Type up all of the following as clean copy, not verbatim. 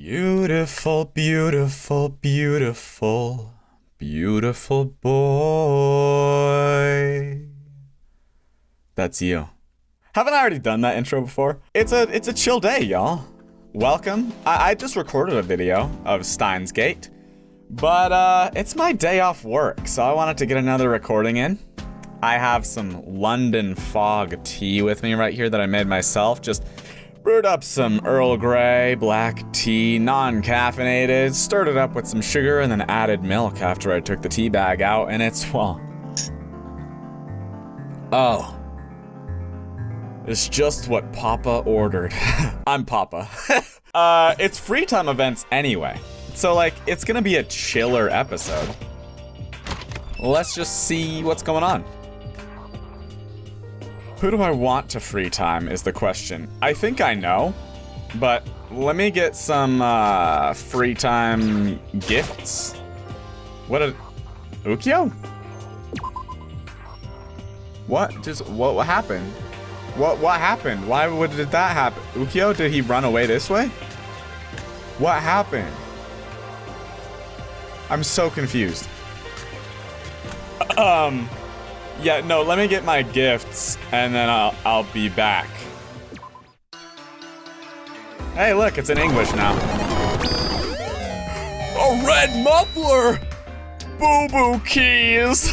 Beautiful, beautiful, beautiful, beautiful boy. That's you. Haven't I already done that intro before? It's a chill day, y'all. Welcome. I just recorded a video of Steins Gate, but it's my day off work, so I wanted to get another recording in. I have some London Fog tea with me right here that I made myself. Just brewed up some Earl Grey black tea, non-caffeinated, stirred it up with some sugar, and then added milk after I took the tea bag out, and it's, well... oh. It's just what Papa ordered. I'm Papa. It's free time events anyway, so, like, it's gonna be a chiller episode. Let's just see what's going on. Who do I want to free time is the question. I think I know, but let me get some free time gifts. What Ukyo? What happened? What happened? Why did that happen? Ukyo, did he run away this way? What happened? I'm so confused. Yeah, no, let me get my gifts, and then I'll be back. Hey, look, it's in English now. A red muffler! Boo-boo keys!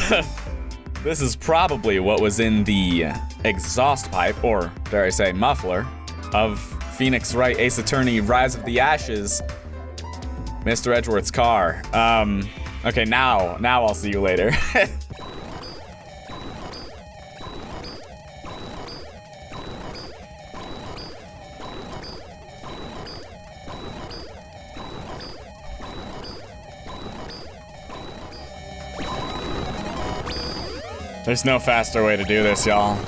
This is probably what was in the exhaust pipe, or dare I say muffler, of Phoenix Wright Ace Attorney Rise of the Ashes, Mr. Edgeworth's car. Okay, now I'll see you later. There's no faster way to do this, y'all.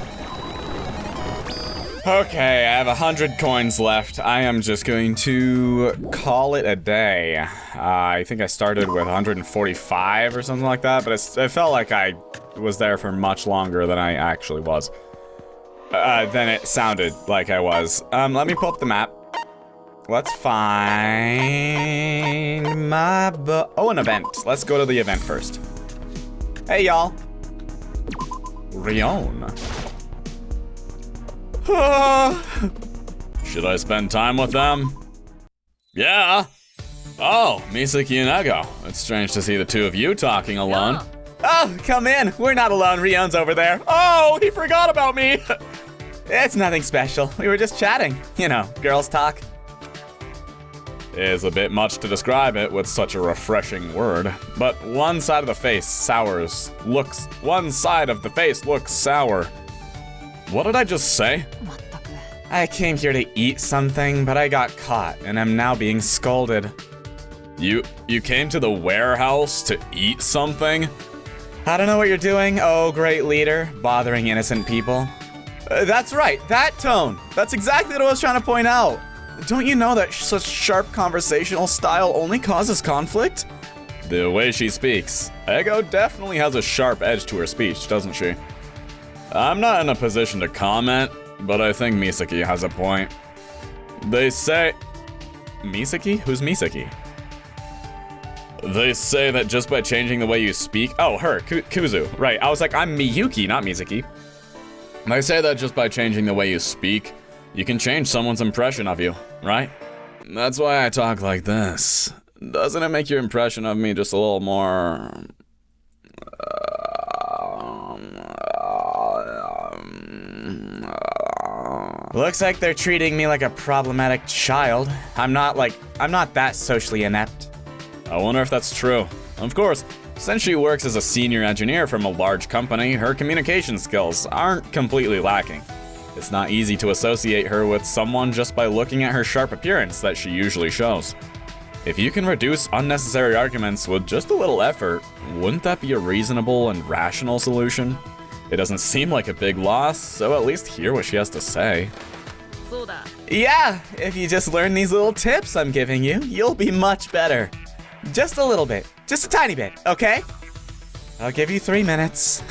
Okay, I have 100 coins left. I am just going to call it a day. I think I started with 145 or something like that, but it felt like I was there for much longer than I actually was. Than it sounded like I was. Let me pull up the map. Let's find my oh, an event. Let's go to the event first. Hey, y'all. Rion. Should I spend time with them? Yeah. Oh, Misaki and Ego. It's strange to see the two of you talking alone. Yeah. Oh, come in. We're not alone. Rion's over there. Oh, he forgot about me. It's nothing special. We were just chatting. You know, girls talk. Is a bit much to describe it with such a refreshing word, but one side of the face sour. What did I just say? I came here to eat something, but I got caught and am now being scolded. You came to the warehouse to eat something? I don't know what you're doing, oh great leader, bothering innocent people. That's right, that tone. That's exactly what I was trying to point out. Don't you know that such sharp conversational style only causes conflict? The way she speaks. Ego definitely has a sharp edge to her speech, doesn't she? I'm not in a position to comment, but I think Misaki has a point. They say... Misaki? Who's Misaki? They say that just by changing the way you speak... Oh, her, Kuzu. Right, I was like, I'm Miyuki, not Misaki. They say that just by changing the way you speak, you can change someone's impression of you, right? That's why I talk like this. Doesn't it make your impression of me just a little more... Looks like they're treating me like a problematic child. I'm not that socially inept. I wonder if that's true. Of course, since she works as a senior engineer from a large company, her communication skills aren't completely lacking. It's not easy to associate her with someone just by looking at her sharp appearance that she usually shows. If you can reduce unnecessary arguments with just a little effort, wouldn't that be a reasonable and rational solution? It doesn't seem like a big loss, so at least hear what she has to say. Yeah, if you just learn these little tips I'm giving you, you'll be much better. Just a little bit, just a tiny bit, okay? I'll give you 3 minutes.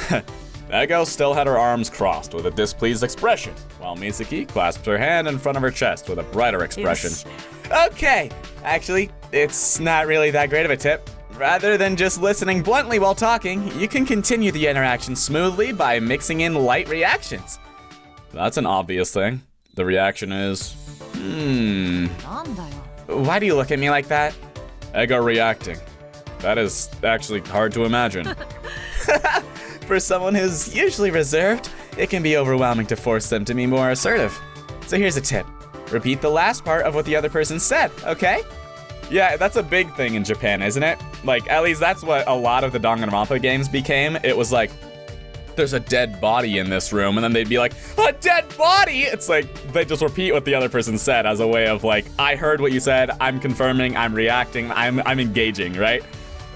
Ego still had her arms crossed with a displeased expression, while Misaki clasped her hand in front of her chest with a brighter expression. Okay, Actually, it's not really that great of a tip. Rather than just listening bluntly while talking, you can continue the interaction smoothly by mixing in light reactions. That's an obvious thing. The reaction is, Why do you look at me like that? Ego reacting. That is actually hard to imagine. For someone who's usually reserved, it can be overwhelming to force them to be more assertive. So here's a tip. Repeat the last part of what the other person said, okay? Yeah, that's a big thing in Japan, isn't it? Like, at least that's what a lot of the Danganronpa games became. It was like, there's a dead body in this room, and then they'd be like, a dead body! It's like, they just repeat what the other person said as a way of like, I heard what you said, I'm confirming, I'm reacting, I'm engaging, right?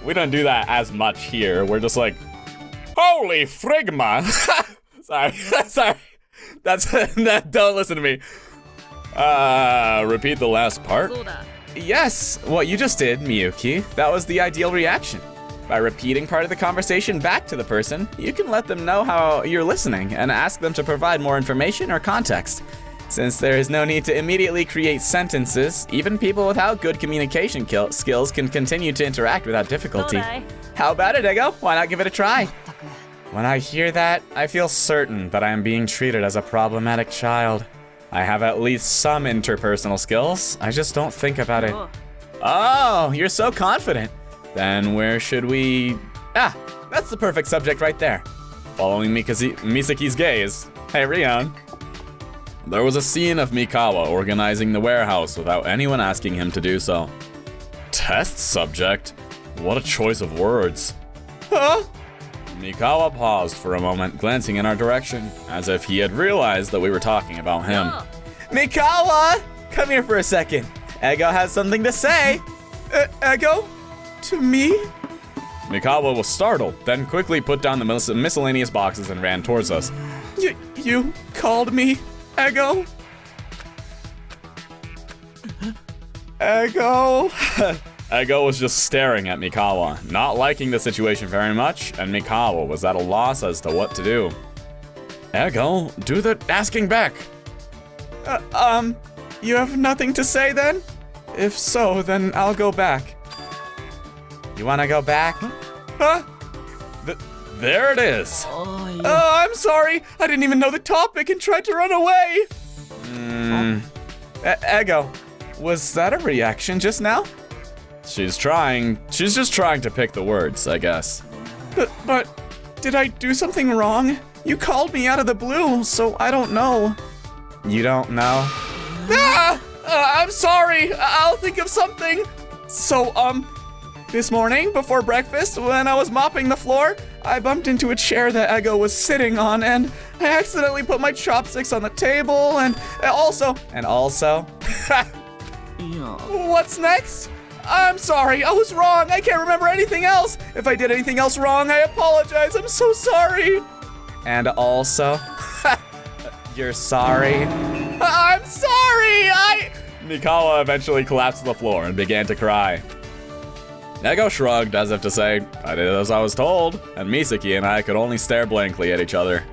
We don't do that as much here. We're just like, holy frigma! Sorry. Don't listen to me. Repeat the last part? Yes, what you just did, Miyuki. That was the ideal reaction. By repeating part of the conversation back to the person, you can let them know how you're listening and ask them to provide more information or context. Since there is no need to immediately create sentences, even people without good communication skills can continue to interact without difficulty. How about it, Ego? Why not give it a try? When I hear that, I feel certain that I am being treated as a problematic child. I have at least some interpersonal skills, I just don't think about it. Oh, you're so confident. Then where should we... that's the perfect subject right there. Following Misaki's gaze. Hey, Rion. There was a scene of Mikawa organizing the warehouse without anyone asking him to do so. Test subject? What a choice of words. Huh? Mikawa paused for a moment, glancing in our direction, as if he had realized that we were talking about him. Mikawa! Come here for a second. Ego has something to say. Ego? To me? Mikawa was startled, then quickly put down the miscellaneous boxes and ran towards us. You called me Ego? Ego? Ego was just staring at Mikawa, not liking the situation very much, and Mikawa was at a loss as to what to do. Ego, do the asking back. You have nothing to say then? If so, then I'll go back. You wanna go back? Huh? There it is. Oh, I'm sorry. I didn't even know the topic and tried to run away. Ego, was that a reaction just now? She's just trying to pick the words, I guess. But, did I do something wrong? You called me out of the blue, so I don't know. You don't know? I'm sorry, I'll think of something. So, this morning, before breakfast, when I was mopping the floor, I bumped into a chair that Ego was sitting on, and I accidentally put my chopsticks on the table, and also... What's next? I'm sorry, I was wrong. I can't remember anything else. If I did anything else wrong, I apologize. I'm so sorry. And also, you're sorry. I'm sorry, Mikawa eventually collapsed to the floor and began to cry. Ego shrugged as if to say, I did as I was told, and Misaki and I could only stare blankly at each other.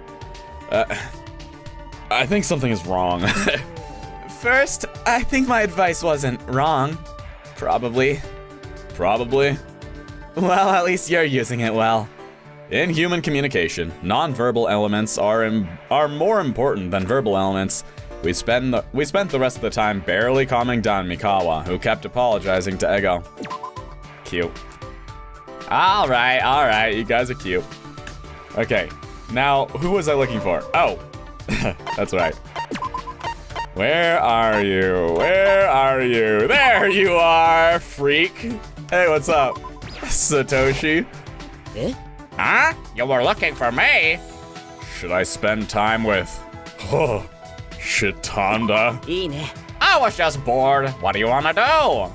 I think something is wrong. First, I think my advice wasn't wrong. Probably. Well, at least you're using it well. In human communication, non-verbal elements are more important than verbal elements. We spent the rest of the time barely calming down Mikawa, who kept apologizing to Ego. Cute. All right, you guys are cute. Okay, now who was I looking for? Oh, that's right. Where are you? There you are, freak. Hey, what's up? Satoshi? Eh? Huh? You were looking for me? Should I spend time with... Oh, Shitanda? I was just bored. What do you want to do?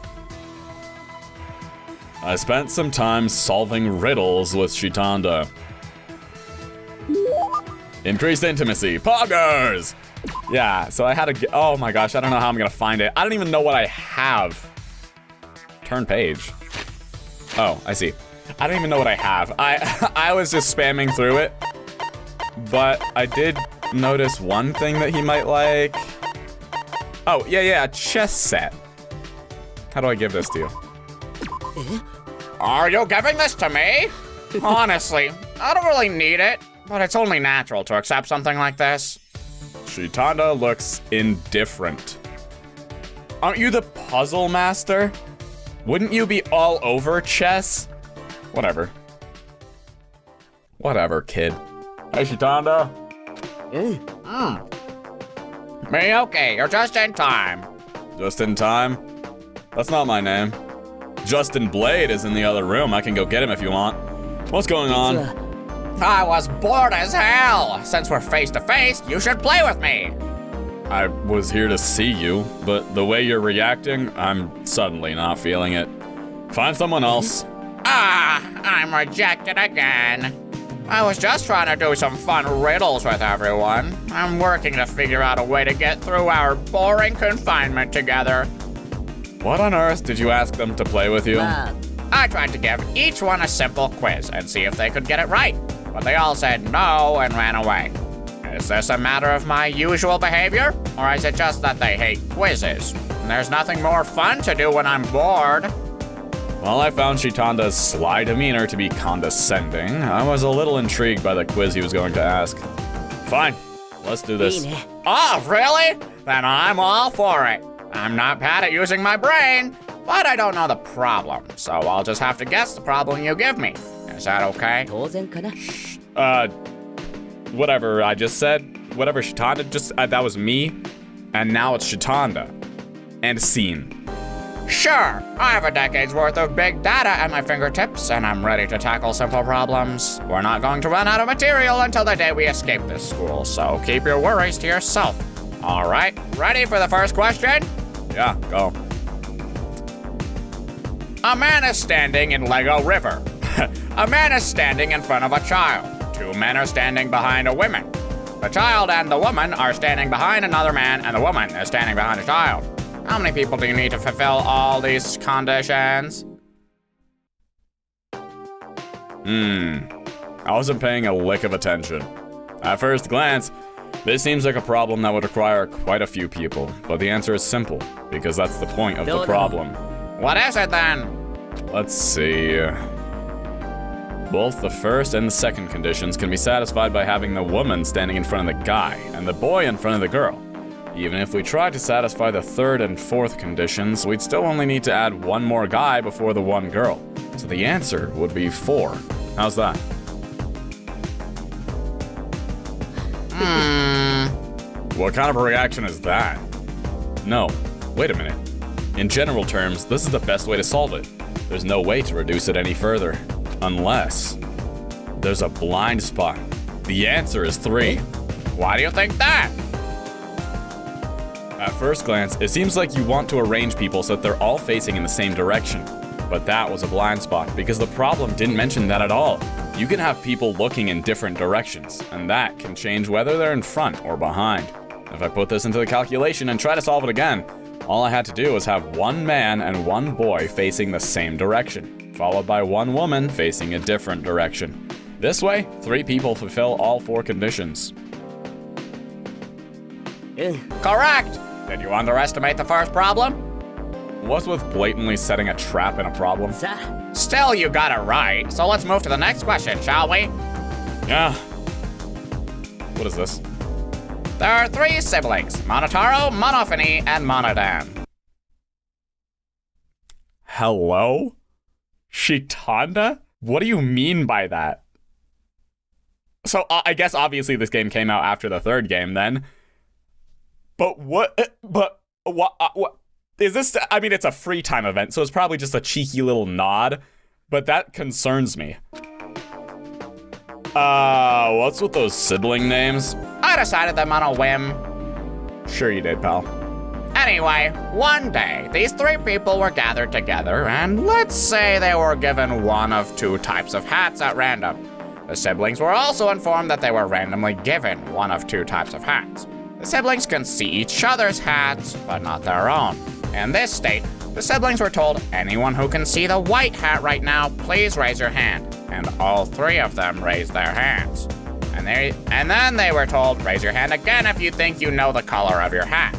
I spent some time solving riddles with Shitanda. Increased intimacy. Poggers! Yeah, so I had to oh my gosh, I don't know how I'm gonna find it. I don't even know what I have. Turn page. Oh, I see. I don't even know what I have. I was just spamming through it, but I did notice one thing that he might like. Oh, yeah, chess set. How do I give this to you? Are you giving this to me? Honestly, I don't really need it, but it's only natural to accept something like this. Shitanda looks indifferent. Aren't you the puzzle master? Wouldn't you be all over chess? Whatever. Whatever, kid. Hey, Shitanda. Me okay, you're just in time. Just in time? That's not my name. Justin Blade is in the other room. I can go get him if you want. What's going on? I was bored as hell. Since we're face to face, you should play with me. I was here to see you, but the way you're reacting, I'm suddenly not feeling it. Find someone else. I'm rejected again. I was just trying to do some fun riddles with everyone. I'm working to figure out a way to get through our boring confinement together. What on earth did you ask them to play with you? I tried to give each one a simple quiz and see if they could get it right, but they all said no and ran away. Is this a matter of my usual behavior, or is it just that they hate quizzes? There's nothing more fun to do when I'm bored. While I found Shitanda's sly demeanor to be condescending, I was a little intrigued by the quiz he was going to ask. Fine, let's do this. Oh, really? Then I'm all for it. I'm not bad at using my brain, but I don't know the problem, so I'll just have to guess the problem you give me. Is that okay? Whatever I just said, whatever Shitanda just, that was me, and now it's Shitanda. And scene. Sure, I have a decade's worth of big data at my fingertips, and I'm ready to tackle simple problems. We're not going to run out of material until the day we escape this school, so keep your worries to yourself. All right, ready for the first question? Yeah, go. A man is standing in Lego River. A man is standing in front of a child. Two men are standing behind a woman. The child and the woman are standing behind another man, and the woman is standing behind a child. How many people do you need to fulfill all these conditions? I wasn't paying a lick of attention. At first glance, this seems like a problem that would require quite a few people, but the answer is simple, because that's the point of the problem. What is it then? Let's see. Both the first and the second conditions can be satisfied by having the woman standing in front of the guy and the boy in front of the girl. Even if we tried to satisfy the third and fourth conditions, we'd still only need to add one more guy before the one girl. So the answer would be 4. How's that? What kind of a reaction is that? No, wait a minute. In general terms, this is the best way to solve it. There's no way to reduce it any further. Unless there's a blind spot. The answer is 3. Why do you think that? At first glance, it seems like you want to arrange people so that they're all facing in the same direction. But that was a blind spot, because the problem didn't mention that at all. You can have people looking in different directions, and that can change whether they're in front or behind. If I put this into the calculation and try to solve it again, all I had to do was have one man and one boy facing the same direction, followed by one woman facing a different direction. This way, 3 people fulfill all 4 conditions. Correct! Did you underestimate the first problem? What's with blatantly setting a trap in a problem? Still, you got it right, so let's move to the next question, shall we? Yeah. What is this? There are 3 siblings, Monotaro, Monophony, and Monodan. Hello? Shitanda? What do you mean by that? So, I guess obviously this game came out after the 3rd game then. But what is this? I mean, it's a free time event, so it's probably just a cheeky little nod, but that concerns me. What's with those sibling names? I decided them on a whim. Sure you did, pal. Anyway, one day, these 3 people were gathered together, and let's say they were given one of 2 types of hats at random. The siblings were also informed that they were randomly given one of 2 types of hats. The siblings can see each other's hats, but not their own. In this state, the siblings were told, anyone who can see the white hat right now, please raise your hand. And all 3 of them raised their hands. And then they were told, raise your hand again if you think you know the color of your hat.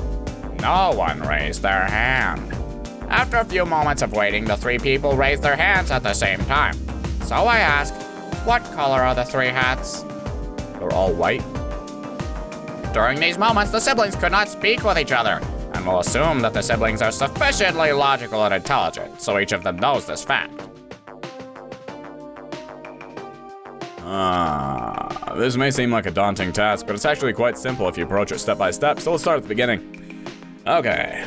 No one raised their hand. After a few moments of waiting, the three people raised their hands at the same time. So I asked, what color are the three hats? They're all white. During these moments, the siblings could not speak with each other, and we'll assume that the siblings are sufficiently logical and intelligent, so each of them knows this fact. This may seem like a daunting task, but it's actually quite simple if you approach it step by step, so let's start at the beginning. Okay.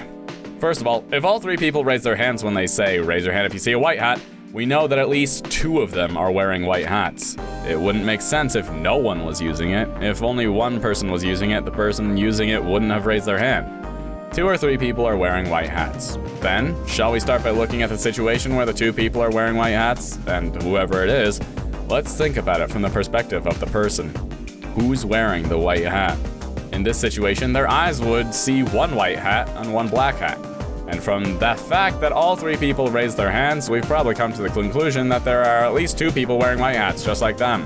First of all, if all three people raise their hands when they say, raise your hand if you see a white hat, we know that at least two of them are wearing white hats. It wouldn't make sense if no one was using it. If only one person was using it, the person using it wouldn't have raised their hand. 2 or 3 people are wearing white hats. Then, shall we start by looking at the situation where the 2 people are wearing white hats, and whoever it is, let's think about it from the perspective of the person. Who's wearing the white hat? In this situation, their eyes would see one white hat and one black hat. And from the fact that all 3 people raised their hands, we've probably come to the conclusion that there are at least 2 people wearing white hats, just like them.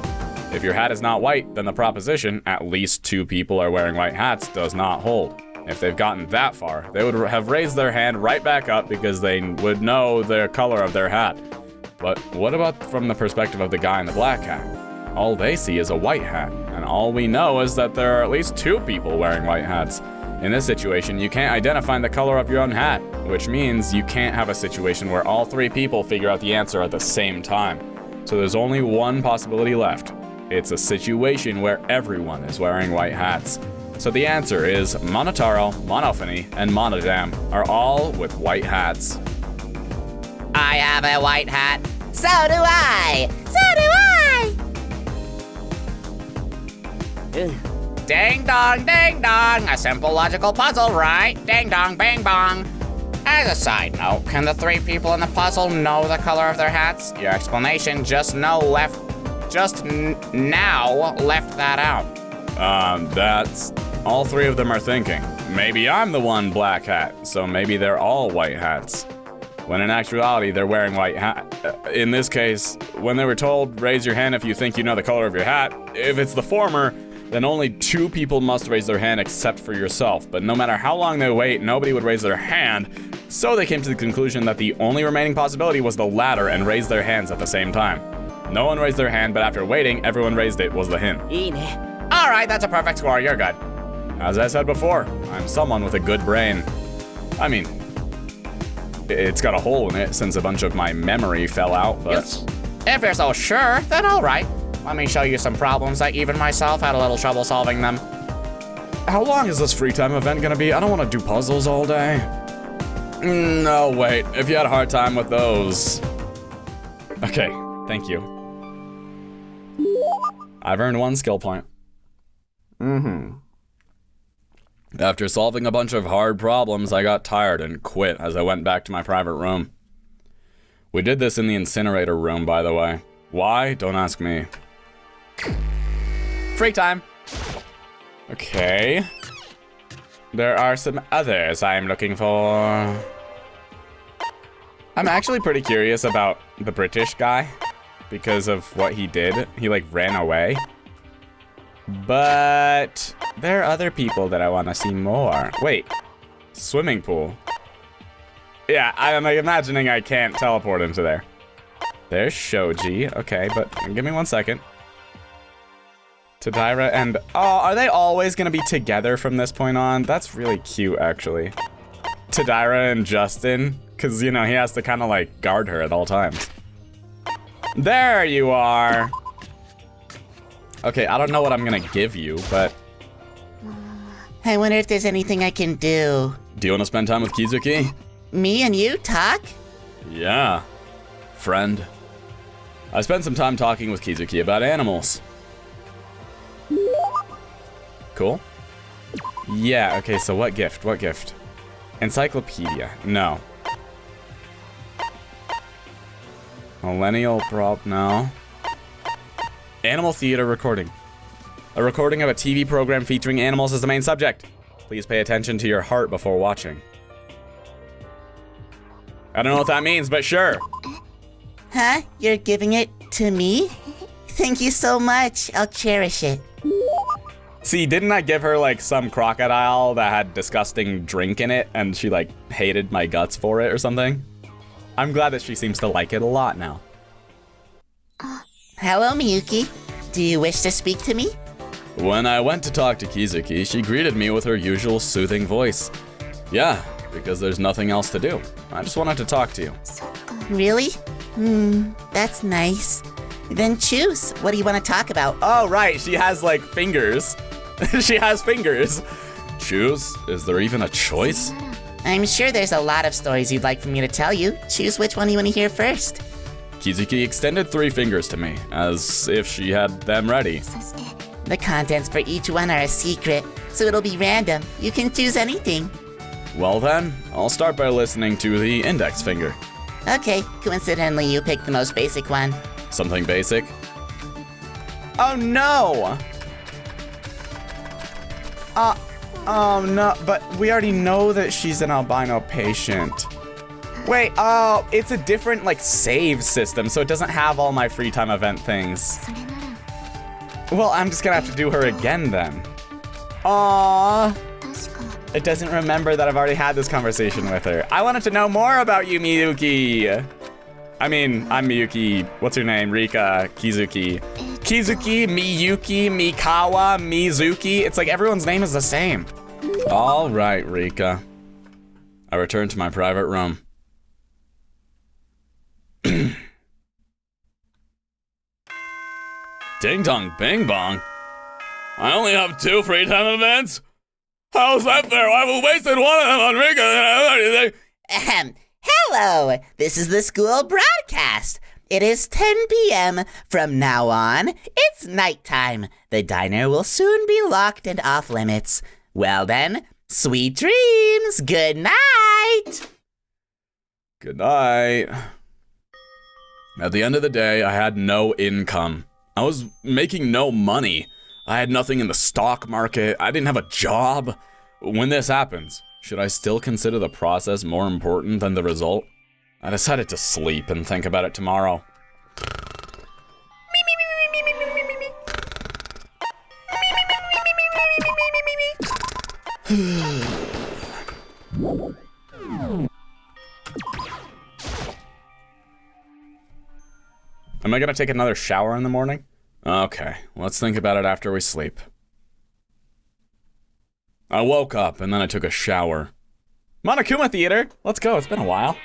If your hat is not white, then the proposition, at least 2 people are wearing white hats, does not hold. If they've gotten that far, they would have raised their hand right back up because they would know the color of their hat. But what about from the perspective of the guy in the black hat? All they see is a white hat, and all we know is that there are at least 2 people wearing white hats. In this situation, you can't identify the color of your own hat, which means you can't have a situation where all 3 people figure out the answer at the same time. So there's only one possibility left. It's a situation where everyone is wearing white hats. So the answer is Monotaro, Monophony, and Monodam are all with white hats. I have a white hat. So do I. So do I. Ding dong, a simple logical puzzle, right? Ding dong, bang bong. As a side note, can the 3 people in the puzzle know the color of their hats? Your explanation just now left that out. That's all 3 of them are thinking. Maybe I'm the one black hat, so maybe they're all white hats. When in actuality, they're wearing white hat. In this case, when they were told, raise your hand if you think you know the color of your hat, if it's the former, then only 2 people must raise their hand except for yourself. But no matter how long they wait, nobody would raise their hand. So they came to the conclusion that the only remaining possibility was the latter and raised their hands at the same time. No one raised their hand, but after waiting, everyone raised it was the hint. All right, that's a perfect score, you're good. As I said before, I'm someone with a good brain. I mean, it's got a hole in it since a bunch of my memory fell out, but... If you're so sure, then all right. Let me show you some problems that even myself had a little trouble solving them. How long is this free time event gonna be? I don't want to do puzzles all day. No, wait. If you had a hard time with those... Okay, thank you. I've earned 1 skill point. After solving a bunch of hard problems, I got tired and quit as I went back to my private room. We did this in the incinerator room, by the way. Why? Don't ask me. Free time. Okay. There are some others I'm looking for. I'm actually pretty curious about the British guy because of what he did. He like ran away. But there are other people that I want to see more. Wait, swimming pool. Yeah, I'm imagining I can't teleport into there. There's Shoji. Okay, but give me 1 second. Tadira and... Oh, are they always going to be together from this point on? That's really cute, actually. Tadira and Justin. Because, you know, he has to kind of, like, guard her at all times. There you are. Okay, I don't know what I'm going to give you, but... I wonder if there's anything I can do. Do you want to spend time with Kizuki? Me and you talk? Yeah. Friend. I spent some time talking with Kizuki about animals. Cool. Yeah, okay, so what gift? What gift? Encyclopedia. No. Millennial prop. No. Animal theater recording. A recording of a TV program featuring animals as the main subject. Please pay attention to your heart before watching. I don't know what that means, but sure. Huh? You're giving it to me? Thank you so much. I'll cherish it. See, didn't I give her, like, some crocodile that had disgusting drink in it, and she, like, hated my guts for it or something? I'm glad that she seems to like it a lot now. Hello, Miyuki. Do you wish to speak to me? When I went to talk to Kizuki, she greeted me with her usual soothing voice. Yeah, because there's nothing else to do. I just wanted to talk to you. Really? That's nice. Then choose. What do you want to talk about? Oh, right, she has, like, fingers. She has fingers. Choose? Is there even a choice? I'm sure there's a lot of stories you'd like for me to tell you. Choose which one you want to hear first. Kizuki extended 3 fingers to me, as if she had them ready. The contents for each one are a secret, so it'll be random. You can choose anything. Well then, I'll start by listening to the index finger. Okay, coincidentally, you picked the most basic one. Something basic? Oh no! Oh no, but we already know that she's an albino patient. Wait, oh, it's a different, like, save system, so it doesn't have all my free time event things. Well, I'm just gonna have to do her again then. Aww. It doesn't remember that I've already had this conversation with her. I wanted to know more about you, Miyuki. I mean, I'm Miyuki, what's her name? Rika, Kizuki. Kizuki, Miyuki, Mikawa, Mizuki. It's like everyone's name is the same. All right, Rika. I returned to my private room. Ding dong, bing bong. I only have 2 free time events? How's that fair? I've wasted one of them on Rika. Hello! This is the school broadcast. It is 10 p.m. From now on, it's nighttime. The diner will soon be locked and off limits. Well then, sweet dreams. Good night. Good night. At the end of the day, I had no income. I was making no money. I had nothing in the stock market. I didn't have a job. When this happens, should I still consider the process more important than the result? I decided to sleep and think about it tomorrow. Am I gonna take another shower in the morning? Okay, let's think about it after we sleep. I woke up and then I took a shower. Monokuma Theater, let's go, it's been a while.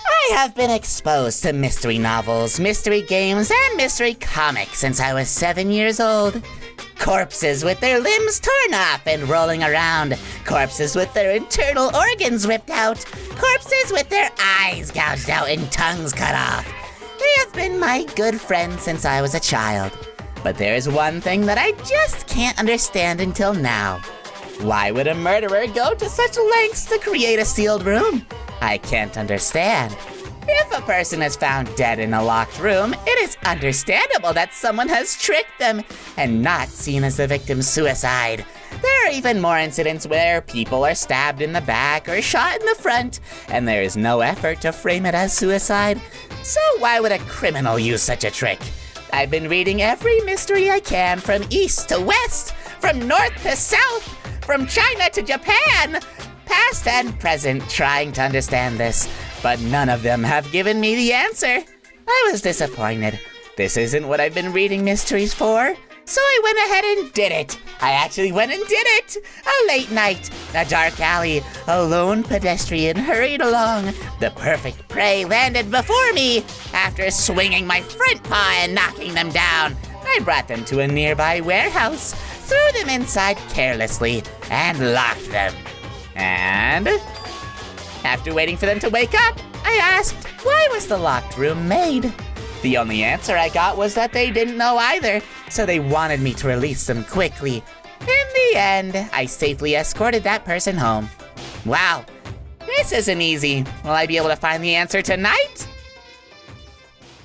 I have been exposed to mystery novels, mystery games, and mystery comics since I was 7 years old. Corpses with their limbs torn off and rolling around. Corpses with their internal organs ripped out. Corpses with their eyes gouged out and tongues cut off. They have been my good friends since I was a child. But there is one thing that I just can't understand until now. Why would a murderer go to such lengths to create a sealed room? I can't understand. If a person is found dead in a locked room, it is understandable that someone has tricked them and not seen as the victim's suicide. There are even more incidents where people are stabbed in the back or shot in the front, and there is no effort to frame it as suicide. So why would a criminal use such a trick? I've been reading every mystery I can from east to west, from north to south, from China to Japan, past and present, trying to understand this, but none of them have given me the answer. I was disappointed. This isn't what I've been reading mysteries for. So I went ahead and did it. I actually went and did it. A late night, a dark alley, a lone pedestrian hurried along. The perfect prey landed before me. After swinging my front paw and knocking them down, I brought them to a nearby warehouse, threw them inside carelessly, and locked them. And after waiting for them to wake up, I asked, why was the locked room made? The only answer I got was that they didn't know either, so they wanted me to release them quickly. In the end, I safely escorted that person home. Wow, this isn't easy. Will I be able to find the answer tonight?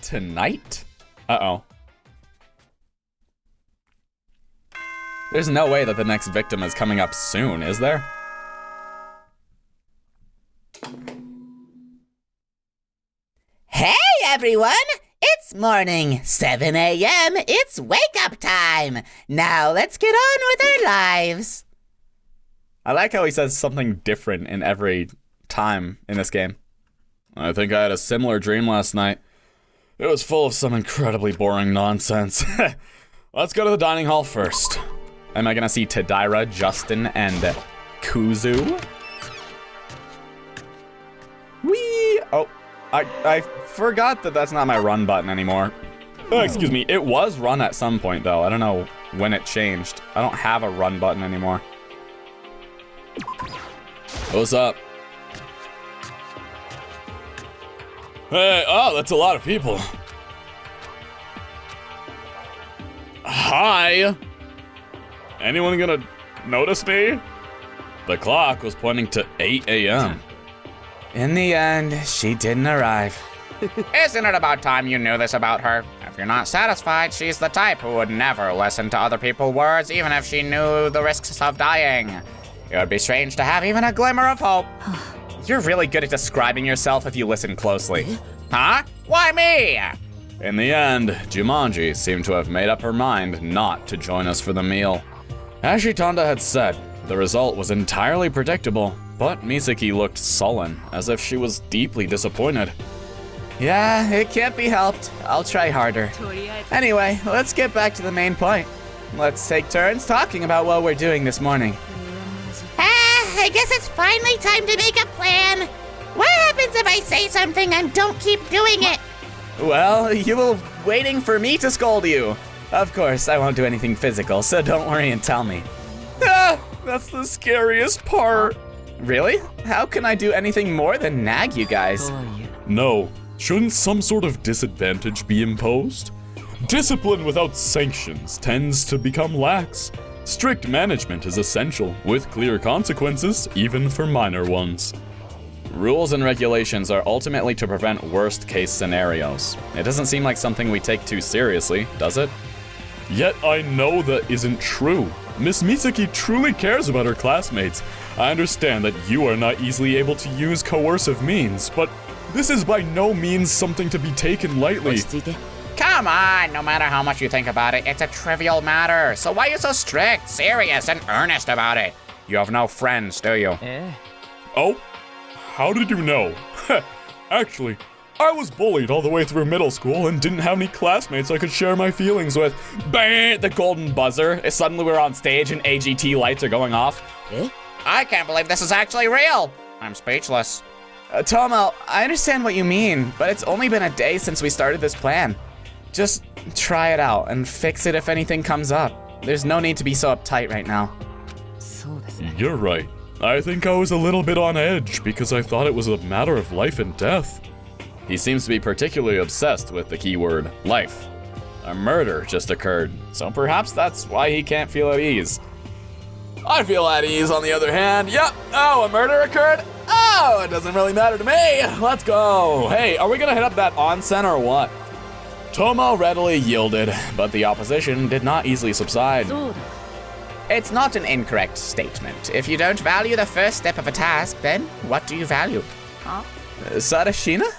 Tonight? Uh-oh. There's no way that the next victim is coming up soon, is there? Hey everyone! It's morning, 7 a.m. It's wake-up time. Now let's get on with our lives. I like how he says something different in every time in this game. I think I had a similar dream last night. It was full of some incredibly boring nonsense. Let's go to the dining hall first. Am I gonna see Tadaira, Justin, and Kuzu? Whee! Oh, I forgot that that's not my run button anymore. Excuse me, it was run at some point though. I don't know when it changed. I don't have a run button anymore. What's up? Hey, oh, that's a lot of people. Hi! Anyone gonna notice me? The clock was pointing to 8 a.m. In the end, she didn't arrive. Isn't it about time you knew this about her? If you're not satisfied, she's the type who would never listen to other people's words, even if she knew the risks of dying. It would be strange to have even a glimmer of hope. You're really good at describing yourself if you listen closely. Huh? Why me? In the end, Jumanji seemed to have made up her mind not to join us for the meal. As Shitanda had said, the result was entirely predictable, but Misaki looked sullen, as if she was deeply disappointed. Yeah, it can't be helped. I'll try harder. Anyway, let's get back to the main point. Let's take turns talking about what we're doing this morning. I guess it's finally time to make a plan. What happens if I say something and don't keep doing it? Well, you were waiting for me to scold you. Of course, I won't do anything physical, so don't worry and tell me. Ah, that's the scariest part. Really? How can I do anything more than nag you guys? No. Shouldn't some sort of disadvantage be imposed? Discipline without sanctions tends to become lax. Strict management is essential, with clear consequences, even for minor ones. Rules and regulations are ultimately to prevent worst-case scenarios. It doesn't seem like something we take too seriously, does it? Yet I know that isn't true. Miss Misaki truly cares about her classmates. I understand that you are not easily able to use coercive means, but this is by no means something to be taken lightly. Come on, no matter how much you think about it, it's a trivial matter. So why are you so strict, serious, and earnest about it? You have no friends, do you? Oh? How did you know? Actually, I was bullied all the way through middle school and didn't have any classmates I could share my feelings with. Bang! The golden buzzer. Suddenly we're on stage and AGT lights are going off. I can't believe this is actually real. I'm speechless. Tomo, I understand what you mean, but it's only been a day since we started this plan. Just try it out and fix it if anything comes up. There's no need to be so uptight right now. You're right. I think I was a little bit on edge because I thought it was a matter of life and death. He seems to be particularly obsessed with the keyword life. A murder just occurred, so perhaps that's why he can't feel at ease. I feel at ease on the other hand. Yep. Oh, a murder occurred? Oh, it doesn't really matter to me. Let's go. Hey, are we gonna hit up that onsen or what? Tomo readily yielded, but the opposition did not easily subside. It's not an incorrect statement. If you don't value the first step of a task, then what do you value? Sarashina?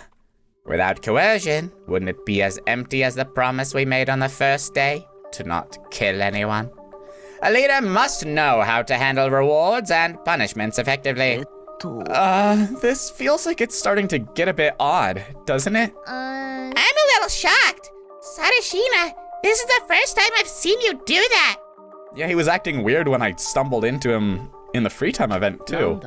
Without coercion, wouldn't it be as empty as the promise we made on the first day? To not kill anyone? A leader must know how to handle rewards and punishments effectively. This feels like it's starting to get a bit odd, doesn't it? I'm a little shocked. Sarashina, this is the first time I've seen you do that. Yeah, he was acting weird when I stumbled into him in the free time event, too.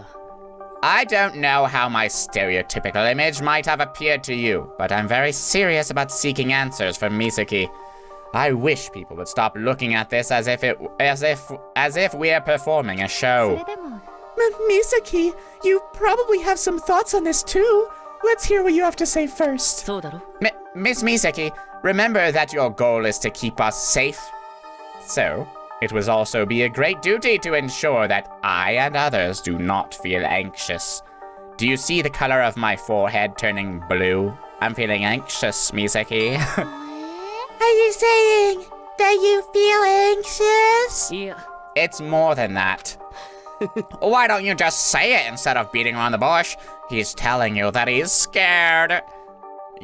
I don't know how my stereotypical image might have appeared to you, but I'm very serious about seeking answers from Misaki. I wish people would stop looking at this as if we are performing a show. Misaki, you probably have some thoughts on this too. Let's hear what you have to say first. Miss Misaki, remember that your goal is to keep us safe. So, it would also be a great duty to ensure that I and others do not feel anxious. Do you see the color of my forehead turning blue? I'm feeling anxious, Misaki. Are you saying that you feel anxious? Yeah. It's more than that. Why don't you just say it instead of beating around the bush? He's telling you that he's scared.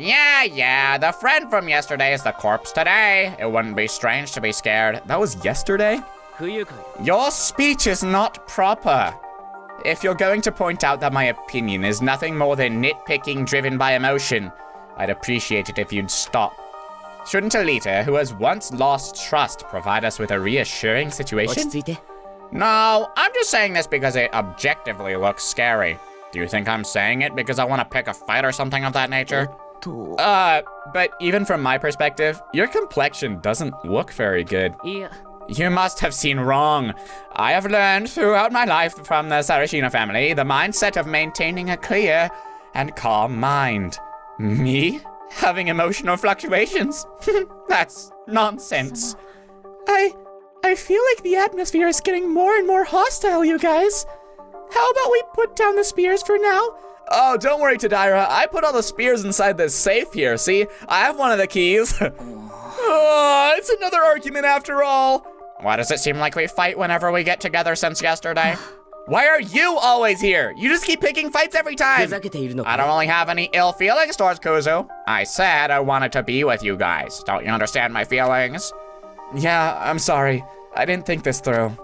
Yeah, the friend from yesterday is the corpse today. It wouldn't be strange to be scared. That was yesterday? Your speech is not proper. If you're going to point out that my opinion is nothing more than nitpicking driven by emotion, I'd appreciate it if you'd stop. Shouldn't a leader who has once lost trust provide us with a reassuring situation? No, I'm just saying this because it objectively looks scary. Do you think I'm saying it because I want to pick a fight or something of that nature? But even from my perspective, your complexion doesn't look very good. You must have seen wrong. I have learned throughout my life from the Sarashina family the mindset of maintaining a clear and calm mind. Me? Having emotional fluctuations? That's nonsense. I feel like the atmosphere is getting more and more hostile, you guys. How about we put down the spears for now? Oh, don't worry, Tadaira. I put all the spears inside this safe here. See, I have one of the keys. Oh, it's another argument after all. Why does it seem like we fight whenever we get together since yesterday? Why are you always here? You just keep picking fights every time. I don't really have any ill feelings towards Kuzu. I said I wanted to be with you guys. Don't you understand my feelings? Yeah, I'm sorry. I didn't think this through.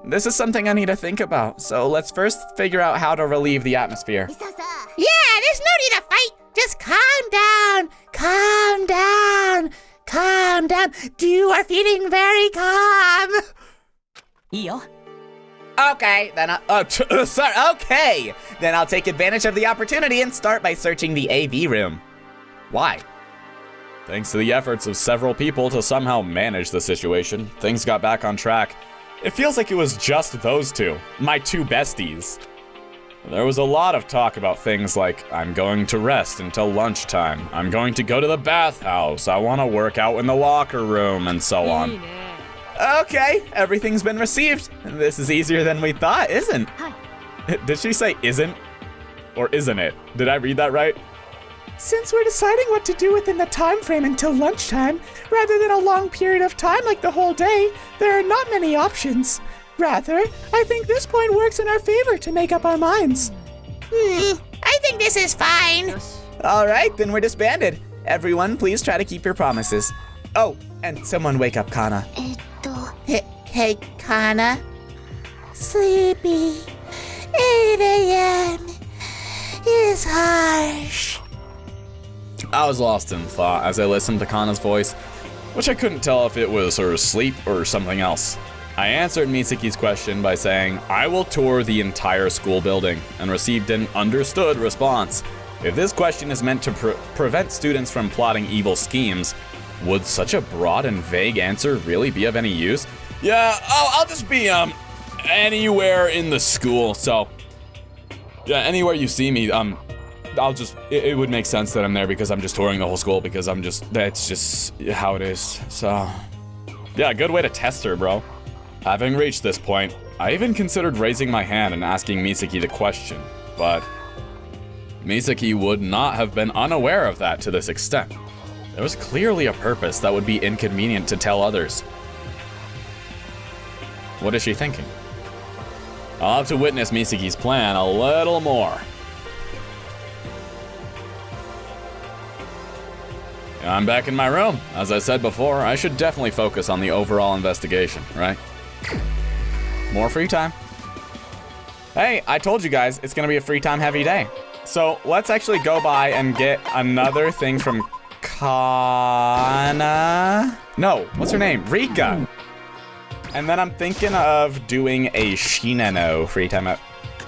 This is something I need to think about, so let's first figure out how to relieve the atmosphere. Yeah, there's no need to fight. Just calm down. Calm down. Calm down. You are feeling very calm. Okay, then Okay, then I'll take advantage of the opportunity and start by searching the AV room. Why? Thanks to the efforts of several people to somehow manage the situation, things got back on track. It feels like it was just those two, my two besties. There was a lot of talk about things like, I'm going to rest until lunchtime, I'm going to go to the bathhouse, I want to work out in the locker room, and so on. Okay, everything's been received. This is easier than we thought, isn't? Did she say isn't? Or isn't it? Did I read that right? Since we're deciding what to do within the time frame until lunchtime, rather than a long period of time like the whole day, there are not many options. Rather, I think this point works in our favor to make up our minds. I think this is fine. All right, then we're disbanded. Everyone, please try to keep your promises. Oh, and someone wake up Kana. Hey, Kana. Sleepy. 8 a.m. is harsh. I was lost in thought as I listened to Kana's voice, which I couldn't tell if it was her sleep or something else. I answered Misaki's question by saying, I will tour the entire school building, and received an understood response. If this question is meant to prevent students from plotting evil schemes, would such a broad and vague answer really be of any use? Yeah, I'll just be, anywhere in the school, so. Yeah, anywhere you see me, it would make sense that I'm there because I'm just touring the whole school because that's just how it is, so. Yeah, good way to test her, bro. Having reached this point, I even considered raising my hand and asking Misaki the question, but Misaki would not have been unaware of that to this extent. There was clearly a purpose that would be inconvenient to tell others. What is she thinking? I'll have to witness Misaki's plan a little more. I'm back in my room. As I said before, I should definitely focus on the overall investigation, right? More free time. Hey, I told you guys it's gonna be a free time heavy day. So let's actually go by and get another thing from Kana. No, what's her name? Rika. And then I'm thinking of doing a Shinano free time up.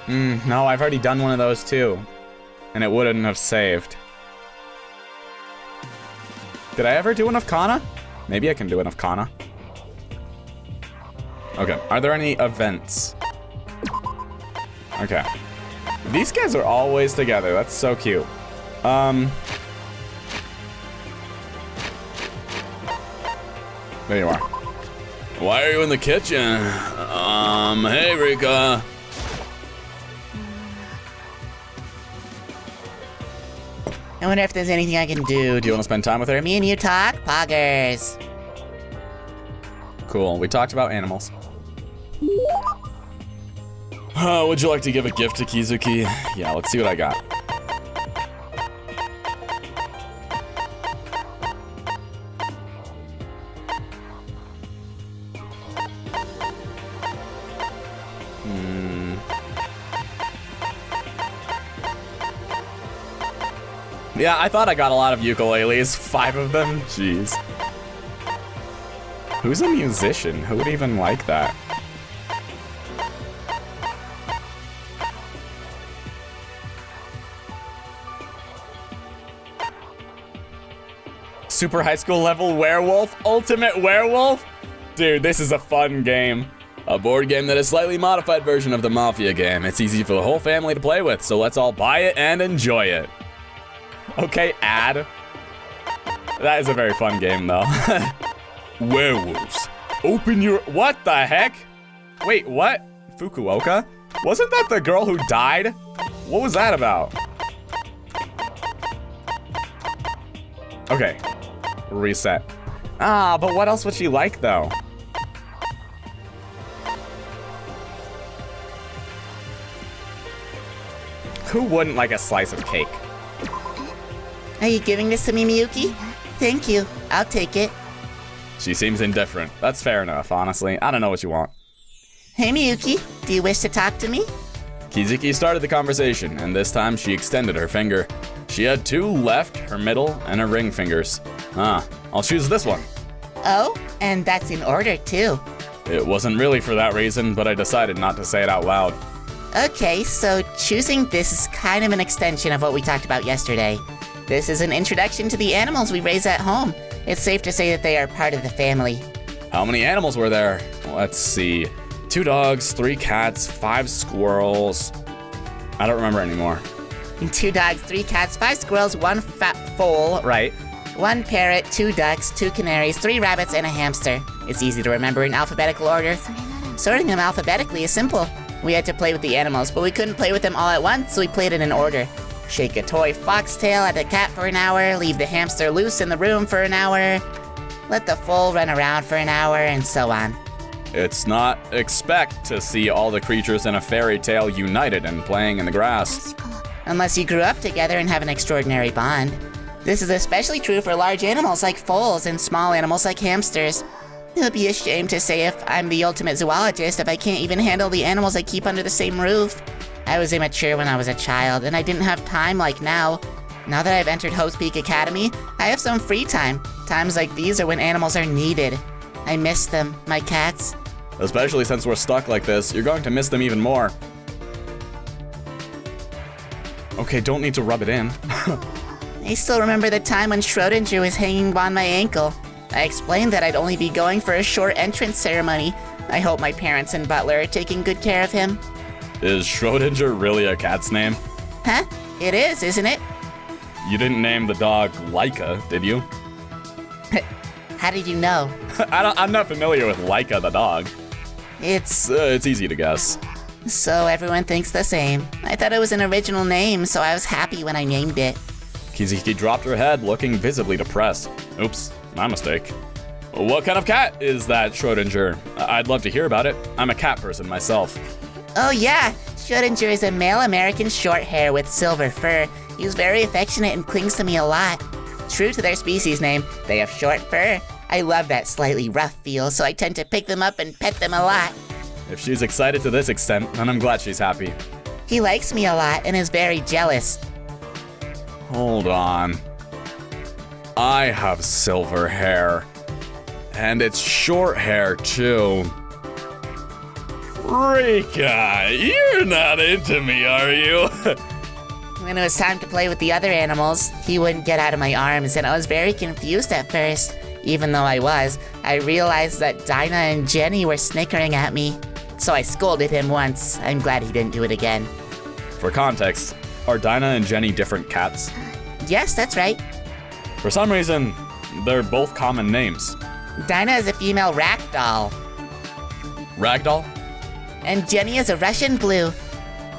No, I've already done one of those too. And it wouldn't have saved. Did I ever do one of Kana? Maybe I can do one of Kana. Okay, are there any events? Okay. These guys are always together, that's so cute. There you are. Why are you in the kitchen? Hey Rika. I wonder if there's anything I can do. Do you want to spend time with her? Me and you talk? Poggers. Cool, we talked about animals. Would you like to give a gift to Kizuki? Yeah, let's see what I got. Yeah, I thought I got a lot of ukuleles. 5 of them? Jeez. Who's a musician? Who would even like that? Super high school level werewolf? Ultimate werewolf? Dude, this is a fun game. A board game that is a slightly modified version of the Mafia game. It's easy for the whole family to play with, so let's all buy it and enjoy it. Okay, ad. That is a very fun game, though. Werewolves. Open your... What the heck? Wait, what? Fukuoka? Wasn't that the girl who died? What was that about? Okay. Reset. Ah, but what else would she like, though? Who wouldn't like a slice of cake? Are you giving this to me, Miyuki? Thank you. I'll take it. She seems indifferent. That's fair enough, honestly. I don't know what you want. Hey, Miyuki. Do you wish to talk to me? Kizuki started the conversation, and this time she extended her finger. She had 2 left, her middle, and her ring fingers. I'll choose this one. Oh, and that's in order, too. It wasn't really for that reason, but I decided not to say it out loud. Okay, so choosing this is kind of an extension of what we talked about yesterday. This is an introduction to the animals we raise at home. It's safe to say that they are part of the family. How many animals were there? Let's see. 2 dogs, 3 cats, 5 squirrels. I don't remember anymore. 2 dogs, 3 cats, 5 squirrels, 1 fat foal, Right. 1 parrot, 2 ducks, 2 canaries, 3 rabbits, and a hamster. It's easy to remember in alphabetical order. Sorting them alphabetically is simple. We had to play with the animals, but we couldn't play with them all at once, so we played it in order. Shake a toy foxtail at the cat for an hour, leave the hamster loose in the room for an hour, let the foal run around for an hour, and so on. It's not expect to see all the creatures in a fairy tale united and playing in the grass. Unless you grew up together and have an extraordinary bond. This is especially true for large animals like foals and small animals like hamsters. It would be a shame to say if I'm the ultimate zoologist if I can't even handle the animals I keep under the same roof. I was immature when I was a child, and I didn't have time like now. Now that I've entered Hope's Peak Academy, I have some free time. Times like these are when animals are needed. I miss them, my cats. Especially since we're stuck like this, you're going to miss them even more. Okay, don't need to rub it in. I still remember the time when Schrodinger was hanging on my ankle. I explained that I'd only be going for a short entrance ceremony. I hope my parents and butler are taking good care of him. Is Schrodinger really a cat's name? Huh? It is, isn't it? You didn't name the dog Laika, did you? How did you know? I'm not familiar with Laika the dog. It's easy to guess. so everyone thinks the same. I thought it was an original name, so I was happy when I named it. Kizuki dropped her head, looking visibly depressed. Oops, my mistake. What kind of cat is that, Schrodinger? I'd love to hear about it. I'm a cat person myself. Oh yeah, Schrodinger is a male American short hair with silver fur. He's very affectionate and clings to me a lot. True to their species name, they have short fur. I love that slightly rough feel, so I tend to pick them up and pet them a lot. If she's excited to this extent, then I'm glad she's happy. He likes me a lot and is very jealous. Hold on. I have silver hair. And it's short hair, too. Rika, you're not into me, are you? When it was time to play with the other animals, he wouldn't get out of my arms, and I was very confused at first. Even though I realized that Dinah and Jenny were snickering at me. So I scolded him once. I'm glad he didn't do it again. For context, are Dinah and Jenny different cats? Yes, that's right. For some reason, they're both common names. Dinah is a female ragdoll, Ragdoll? and Jenny is a Russian blue.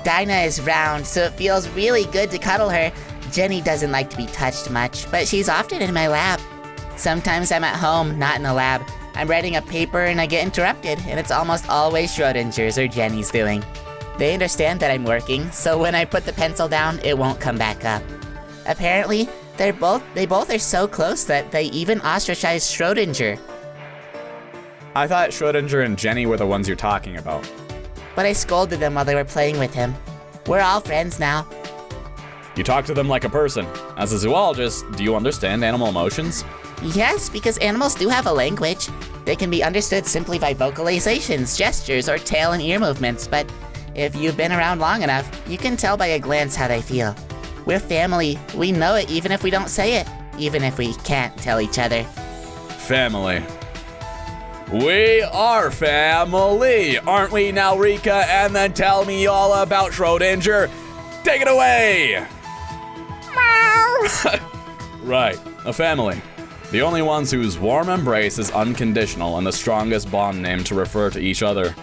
Dinah is round, so it feels really good to cuddle her. Jenny doesn't like to be touched much, but she's often in my lap. Sometimes I'm at home, not in the lab. I'm writing a paper and I get interrupted, and it's almost always Schrodinger's or Jenny's doing. They understand that I'm working, so when I put the pencil down, it won't come back up. Apparently, they both are so close that they even ostracize Schrodinger. I thought Schrodinger and Jenny were the ones you're talking about. But I scolded them while they were playing with him. We're all friends now. You talk to them like a person. As a zoologist, do you understand animal emotions? Yes, because animals do have a language. They can be understood simply by vocalizations, gestures, or tail and ear movements, but if you've been around long enough, you can tell by a glance how they feel. We're family. We know it even if we don't say it, even if we can't tell each other. Family. We are family, aren't we now, Rika? And then tell me all about Schrodinger. Take it away! Right, a family. The only ones whose warm embrace is unconditional and the strongest bond name to refer to each other.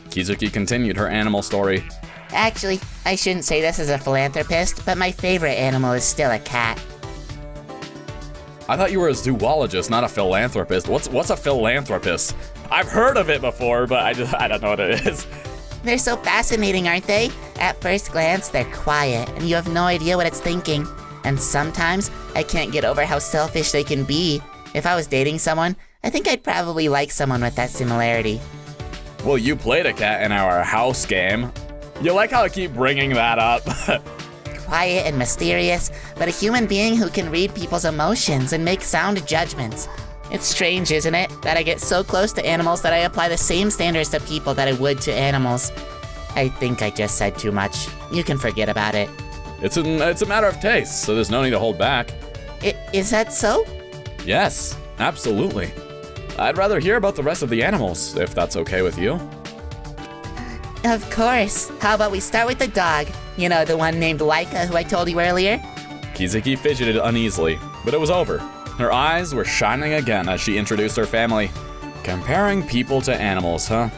Kizuki continued her animal story. Actually, I shouldn't say this as a philanthropist, but my favorite animal is still a cat. I thought you were a zoologist, not a philanthropist. What's a philanthropist? I've heard of it before, but I don't know what it is. They're so fascinating, aren't they? At first glance, they're quiet, and you have no idea what it's thinking. And sometimes, I can't get over how selfish they can be. If I was dating someone, I think I'd probably like someone with that similarity. Well, you played a cat in our house game. You like how I keep bringing that up. Quiet and mysterious, but a human being who can read people's emotions and make sound judgments. It's strange, isn't it, that I get so close to animals that I apply the same standards to people that I would to animals. I think I just said too much. You can forget about it. It's a matter of taste, so there's no need to hold back. Is that so? Yes, absolutely. I'd rather hear about the rest of the animals, if that's okay with you. Of course. How about we start with the dog? You know, the one named Laika who I told you earlier? Kizuki fidgeted uneasily, but it was over. Her eyes were shining again as she introduced her family. Comparing people to animals, huh?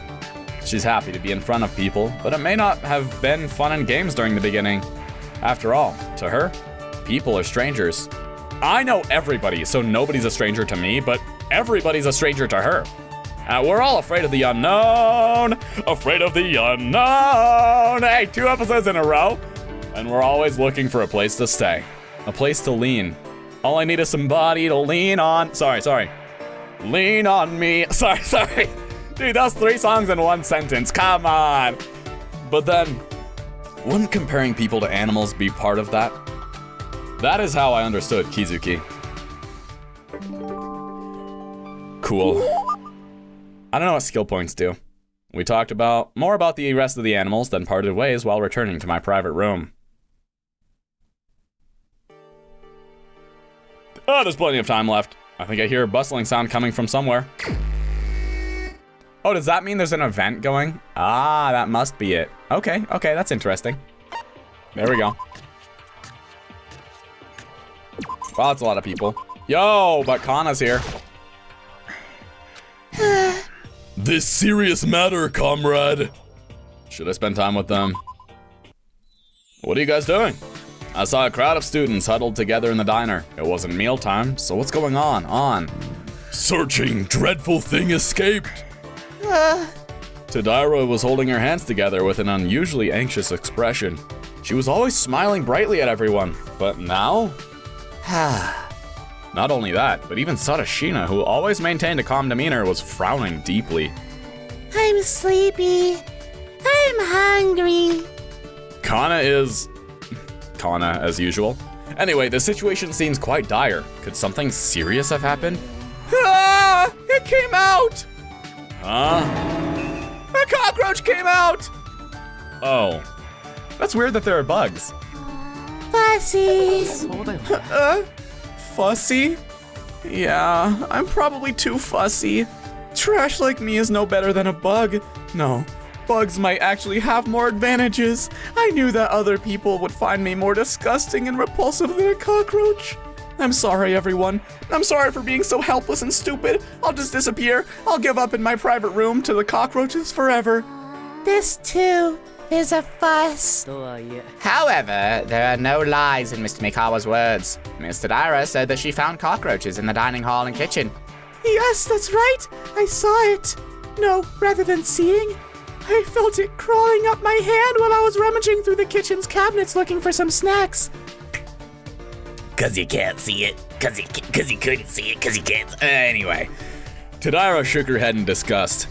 She's happy to be in front of people, but it may not have been fun and games during the beginning. After all, to her, people are strangers. I know everybody, so nobody's a stranger to me, but everybody's a stranger to her. We're all afraid of the unknown, afraid of the unknown. Hey, 2 episodes in a row, and we're always looking for a place to stay, a place to lean. All I need is somebody to lean on. Sorry. Lean on me. Sorry. Dude, that's 3 songs in 1 sentence. Come on. But then, wouldn't comparing people to animals be part of that? That is how I understood Kizuki. Cool. I don't know what skill points do. We talked more about the rest of the animals, then parted ways while returning to my private room. Oh, there's plenty of time left. I think I hear a bustling sound coming from somewhere. Oh, does that mean there's an event going? Ah, that must be it. Okay, that's interesting. There we go. Wow, that's a lot of people. Yo, but Kana's here. This serious matter, comrade. Should I spend time with them? What are you guys doing? I saw a crowd of students huddled together in the diner. It wasn't mealtime, so what's going on? Searching, dreadful thing escaped. Tadaira was holding her hands together with an unusually anxious expression. She was always smiling brightly at everyone, but now? Not only that, but even Sarashina, who always maintained a calm demeanor, was frowning deeply. I'm sleepy. I'm hungry. Kana, as usual. Anyway, the situation seems quite dire. Could something serious have happened? Ah! It came out! Huh? A cockroach came out! Oh. That's weird that there are bugs. Fussies. Fussy? Yeah, I'm probably too fussy. Trash like me is no better than a bug. No, bugs might actually have more advantages. I knew that other people would find me more disgusting and repulsive than a cockroach. I'm sorry, everyone. I'm sorry for being so helpless and stupid. I'll just disappear. I'll give up in my private room to the cockroaches forever. This too is a fuss. However, there are no lies in Mr. Mikawa's words. Miss Tadaira said that she found cockroaches in the dining hall and kitchen. Yes, that's right. I saw it. No, rather than seeing, I felt it crawling up my hand while I was rummaging through the kitchen's cabinets looking for some snacks. Cause you can't see it. Cause you couldn't see it. Cause you can't. Anyway. Tadaira shook her head in disgust.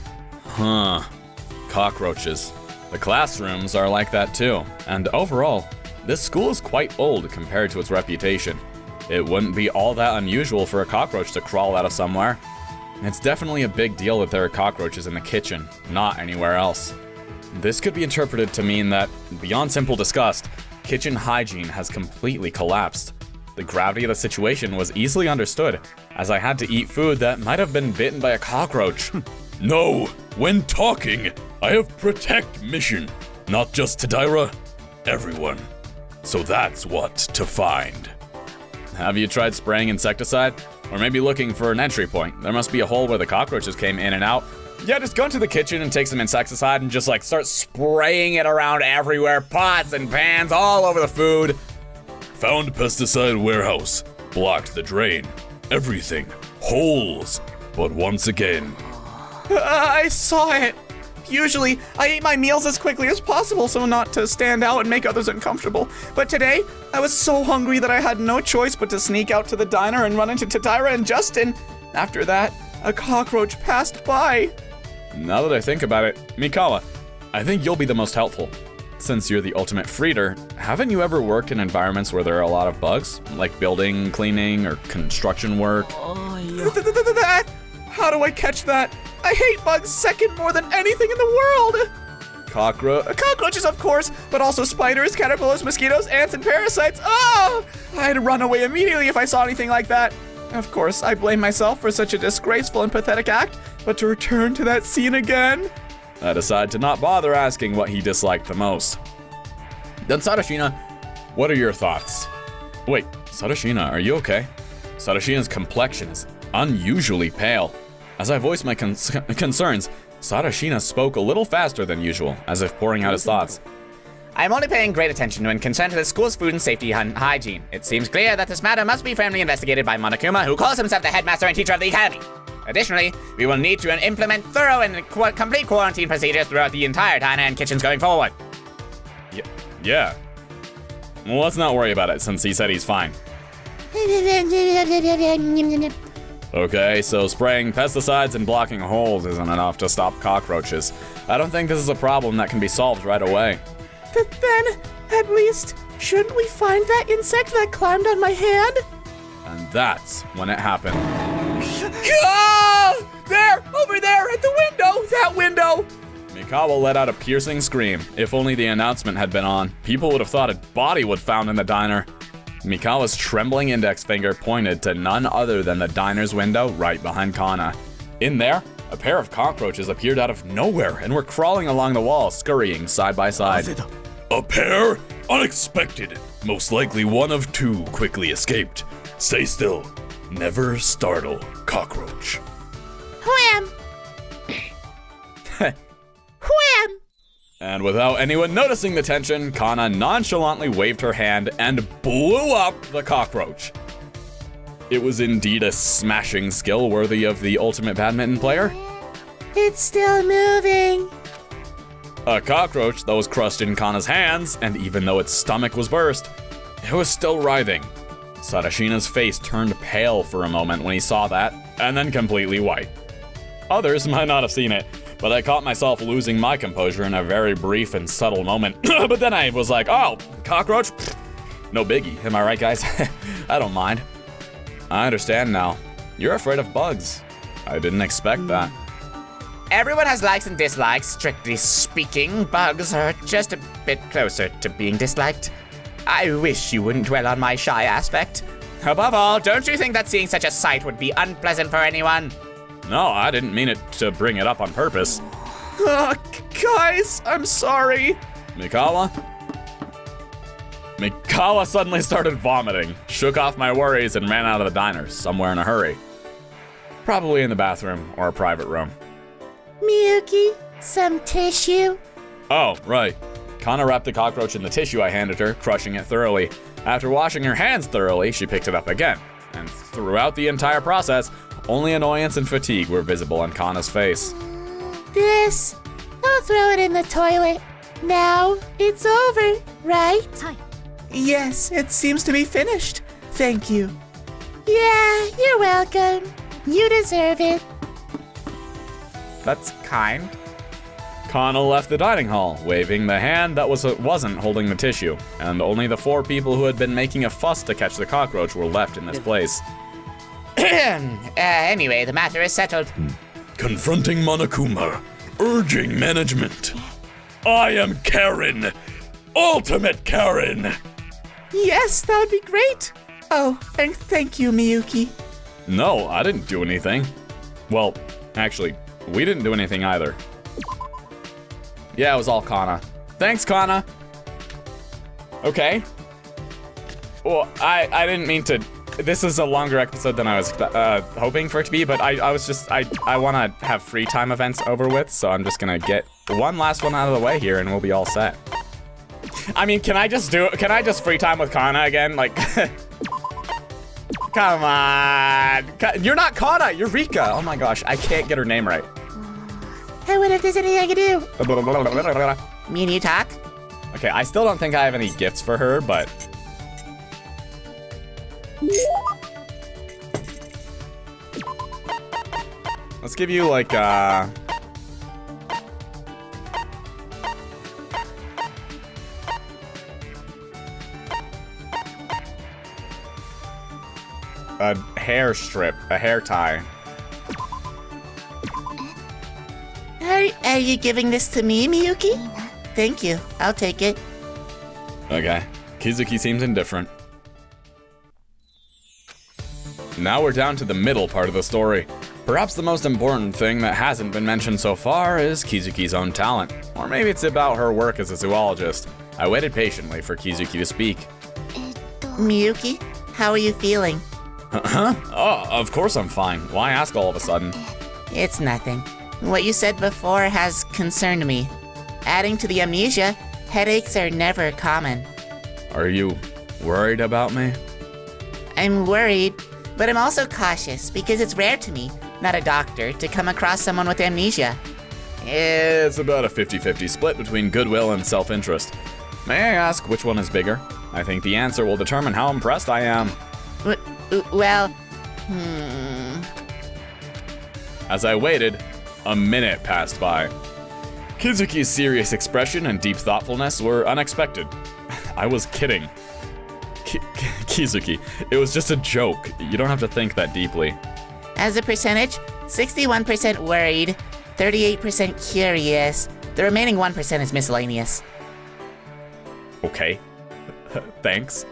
Cockroaches. The classrooms are like that too. And overall, This school is quite old compared to its reputation. It wouldn't be all that unusual for a cockroach to crawl out of somewhere. It's definitely a big deal that there are cockroaches in the kitchen, not anywhere else. This could be interpreted to mean that, beyond simple disgust, kitchen hygiene has completely collapsed. The gravity of the situation was easily understood, as I had to eat food that might have been bitten by a cockroach. No, when talking, I have protect mission. Not just Tadira, everyone. So that's what to find. Have you tried spraying insecticide? Or maybe looking for an entry point? There must be a hole where the cockroaches came in and out. Yeah, just go into the kitchen and take some insecticide and just like start spraying it around everywhere. Pots and pans all over the food. Found pesticide warehouse. Blocked the drain. Everything. Holes. But once again. I saw it. Usually, I eat my meals as quickly as possible so not to stand out and make others uncomfortable. But today, I was so hungry that I had no choice but to sneak out to the diner and run into Tadira and Justin. After that, a cockroach passed by. Now that I think about it, Mikawa, I think you'll be the most helpful. Since you're the ultimate feeder, haven't you ever worked in environments where there are a lot of bugs? Like building, cleaning, or construction work? How do I catch that? I hate bugs second more than anything in the world. Cockroaches, of course, but also spiders, caterpillars, mosquitoes, ants, and parasites. Oh! I'd run away immediately if I saw anything like that. Of course, I blame myself for such a disgraceful and pathetic act, but to return to that scene again... I decide to not bother asking what he disliked the most. Then Sarashina, what are your thoughts? Wait, Sarashina, are you okay? Sarashina's complexion is unusually pale. As I voiced my concerns, Sarashina spoke a little faster than usual, as if pouring out his thoughts. I'm only paying great attention and concern to the school's food and safety and hygiene. It seems clear that this matter must be firmly investigated by Monokuma, who calls himself the headmaster and teacher of the academy. Additionally, we will need to implement thorough and complete quarantine procedures throughout the entire diner and kitchens going forward. Yeah. Well, let's not worry about it, since he said he's fine. Okay, so spraying pesticides and blocking holes isn't enough to stop cockroaches. I don't think this is a problem that can be solved right away. Then, at least, shouldn't we find that insect that climbed on my hand? And that's when it happened. Ah! There! Over there! At the window! That window! Mikawa let out a piercing scream. If only the announcement had been on, people would have thought a body was found in the diner. Mikawa's trembling index finger pointed to none other than the diner's window right behind Kana. In there, a pair of cockroaches appeared out of nowhere and were crawling along the wall, scurrying side by side. A pair? Unexpected. Most likely one of two quickly escaped. Stay still. Never startle cockroach. Wham! Wham! And without anyone noticing the tension, Kana nonchalantly waved her hand and blew up the cockroach. It was indeed a smashing skill worthy of the ultimate badminton player. It's still moving. A cockroach that was crushed in Kana's hands, and even though its stomach was burst, it was still writhing. Sarashina's face turned pale for a moment when he saw that, and then completely white. Others might not have seen it, but I caught myself losing my composure in a very brief and subtle moment. But then I was like, oh, cockroach? Pfft, no biggie, am I right, guys? I don't mind. I understand now. You're afraid of bugs. I didn't expect that. Everyone has likes and dislikes. Strictly speaking, bugs are just a bit closer to being disliked. I wish you wouldn't dwell on my shy aspect. Above all, don't you think that seeing such a sight would be unpleasant for anyone? No, I didn't mean it to bring it up on purpose. Guys, I'm sorry. Mikawa suddenly started vomiting, shook off my worries, and ran out of the diner, somewhere in a hurry. Probably in the bathroom or a private room. Miyuki, some tissue? Oh, right. Kana wrapped the cockroach in the tissue I handed her, crushing it thoroughly. After washing her hands thoroughly, she picked it up again. And throughout the entire process, only annoyance and fatigue were visible on Kana's face. This. I'll throw it in the toilet. Now it's over, right? Yes, it seems to be finished. Thank you. Yeah, you're welcome. You deserve it. That's kind. Kana left the dining hall, waving the hand that wasn't holding the tissue, and only the 4 people who had been making a fuss to catch the cockroach were left in this place. Anyway, the matter is settled. Confronting Monokuma, urging management. I am Karen, ultimate Karen. Yes, that would be great. Oh, and thank you, Miyuki. No, I didn't do anything. Well, actually, we didn't do anything either. Yeah, it was all Kana. Thanks, Kana. Okay. Well, I didn't mean to. This is a longer episode than I was hoping for it to be, but I want to have free time events over with, so I'm just gonna get one last one out of the way here, and we'll be all set. I mean, can I just free time with Kana again? Like, come on. You're not Kana, you're Rika. Oh my gosh, I can't get her name right. I wonder if there's anything I can do. Me and you talk? Okay, I still don't think I have any gifts for her, but... Let's give you, like, a hair strip, a hair tie. Are you giving this to me, Miyuki? Thank you. I'll take it. Okay. Kizuki seems indifferent. Now we're down to the middle part of the story. Perhaps the most important thing that hasn't been mentioned so far is Kizuki's own talent. Or maybe it's about her work as a zoologist. I waited patiently for Kizuki to speak. Miyuki, how are you feeling? Huh? Oh, of course I'm fine. Why ask all of a sudden? It's nothing. What you said before has concerned me. Adding to the amnesia, headaches are never common. Are you worried about me? I'm worried, but I'm also cautious because it's rare to me, not a doctor, to come across someone with amnesia. It's about a 50-50 split between goodwill and self-interest. May I ask which one is bigger? I think the answer will determine how impressed I am. Well, As I waited, a minute passed by. Kizuki's serious expression and deep thoughtfulness were unexpected. I was kidding. Kizuki, it was just a joke. You don't have to think that deeply. As a percentage, 61% worried, 38% curious, the remaining 1% is miscellaneous. Okay. Thanks.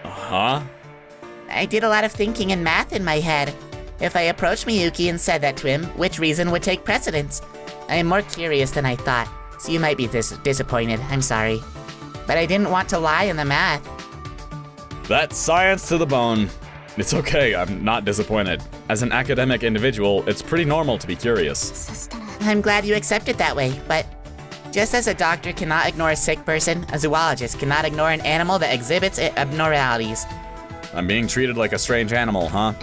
Uh-huh. I did a lot of thinking and math in my head. If I approached Miyuki and said that to him, which reason would take precedence? I am more curious than I thought, so you might be disappointed. I'm sorry. But I didn't want to lie in the math. That's science to the bone. It's okay, I'm not disappointed. As an academic individual, it's pretty normal to be curious. I'm glad you accept it that way, but just as a doctor cannot ignore a sick person, a zoologist cannot ignore an animal that exhibits abnormalities. I'm being treated like a strange animal, huh?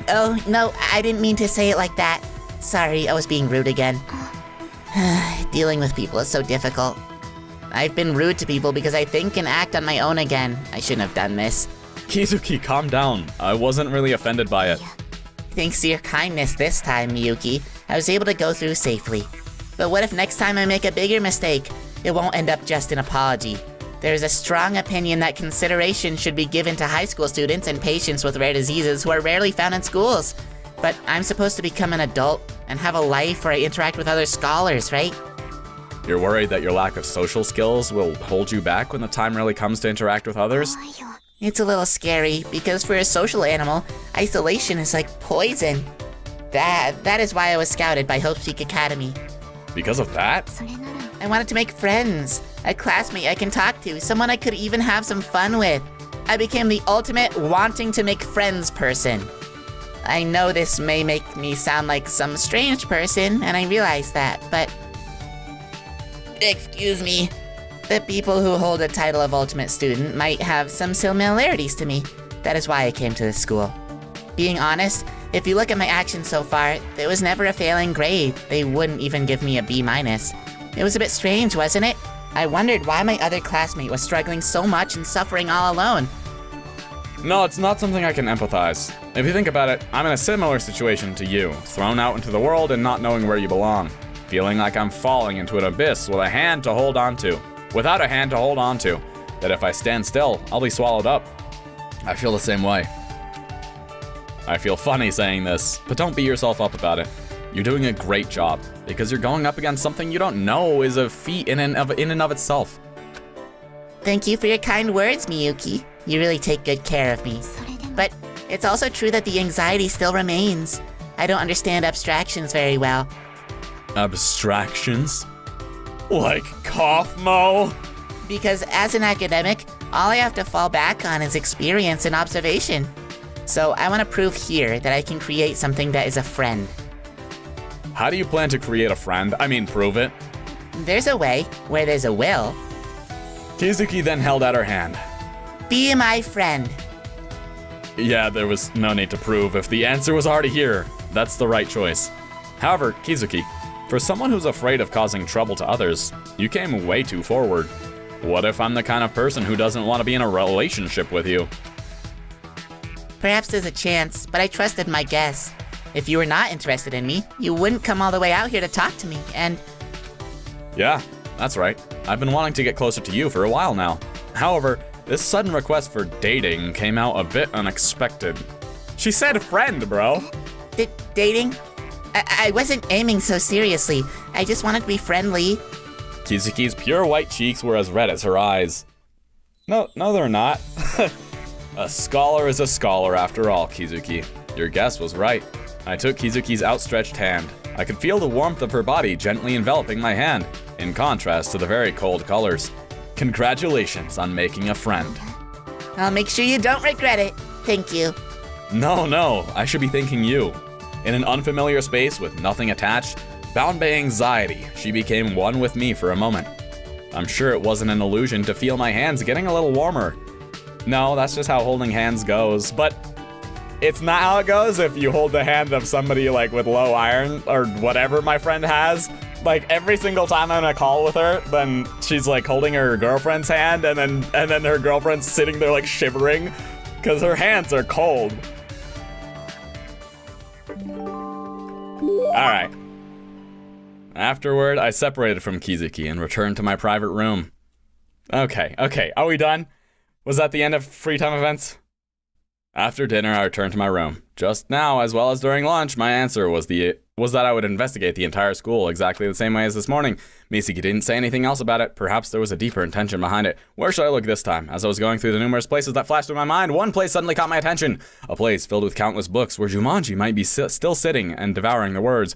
Oh, no, I didn't mean to say it like that. Sorry, I was being rude again. Dealing with people is so difficult. I've been rude to people because I think and act on my own again. I shouldn't have done this. Kizuki, calm down. I wasn't really offended by it. Thanks to your kindness this time, Miyuki, I was able to go through safely. But what if next time I make a bigger mistake? It won't end up just an apology. There is a strong opinion that consideration should be given to high school students and patients with rare diseases who are rarely found in schools. But I'm supposed to become an adult and have a life where I interact with other scholars, right? You're worried that your lack of social skills will hold you back when the time really comes to interact with others? It's a little scary, because for a social animal, isolation is like poison. That is why I was scouted by Hope Peak Academy. Because of that? I wanted to make friends, a classmate I can talk to, someone I could even have some fun with. I became the ultimate wanting to make friends person. I know this may make me sound like some strange person, and I realize that, but... Excuse me. The people who hold the title of ultimate student might have some similarities to me. That is why I came to this school. Being honest, if you look at my actions so far, there was never a failing grade. They wouldn't even give me a B-. It was a bit strange, wasn't it? I wondered why my other classmate was struggling so much and suffering all alone. No, it's not something I can empathize. If you think about it, I'm in a similar situation to you, thrown out into the world and not knowing where you belong. feeling like I'm falling into an abyss with a hand to hold on to. Without a hand to hold on to. That if I stand still, I'll be swallowed up. I feel the same way. I feel funny saying this, but don't beat yourself up about it. You're doing a great job, because you're going up against something you don't know is a feat in and of itself. Thank you for your kind words, Miyuki. You really take good care of me. But it's also true that the anxiety still remains. I don't understand abstractions very well. Abstractions? Like Kaufmo? Because as an academic, all I have to fall back on is experience and observation. So I want to prove here that I can create something that is a friend. How do you plan to create a friend? I mean, prove it. There's a way where there's a will. Kizuki then held out her hand. Be my friend. Yeah, there was no need to prove if the answer was already here. That's the right choice. However, Kizuki, for someone who's afraid of causing trouble to others, you came way too forward. What if I'm the kind of person who doesn't want to be in a relationship with you? Perhaps there's a chance, but I trusted my guess. If you were not interested in me, you wouldn't come all the way out here to talk to me, and... Yeah, that's right. I've been wanting to get closer to you for a while now. However, this sudden request for dating came out a bit unexpected. She said friend, bro. Dating? I wasn't aiming so seriously. I just wanted to be friendly. Kizuki's pure white cheeks were as red as her eyes. No, they're not. A scholar is a scholar after all, Kizuki. Your guess was right. I took Kizuki's outstretched hand. I could feel the warmth of her body gently enveloping my hand, in contrast to the very cold colors. Congratulations on making a friend. I'll make sure you don't regret it. Thank you. No, I should be thanking you. In an unfamiliar space with nothing attached, bound by anxiety, she became one with me for a moment. I'm sure it wasn't an illusion to feel my hands getting a little warmer. No, that's just how holding hands goes, but it's not how it goes if you hold the hand of somebody like with low iron or whatever my friend has. Like every single time I'm in a call with her, then she's like holding her girlfriend's hand and then her girlfriend's sitting there like shivering because her hands are cold. Alright. Afterward, I separated from Kizuki and returned to my private room. Okay, are we done? Was that the end of free time events? After dinner, I returned to my room. Just now, as well as during lunch, my answer was that I would investigate the entire school exactly the same way as this morning. Misaki didn't say anything else about it. Perhaps there was a deeper intention behind it. Where should I look this time? As I was going through the numerous places that flashed through my mind, one place suddenly caught my attention. A place filled with countless books where Jumanji might be still sitting and devouring the words.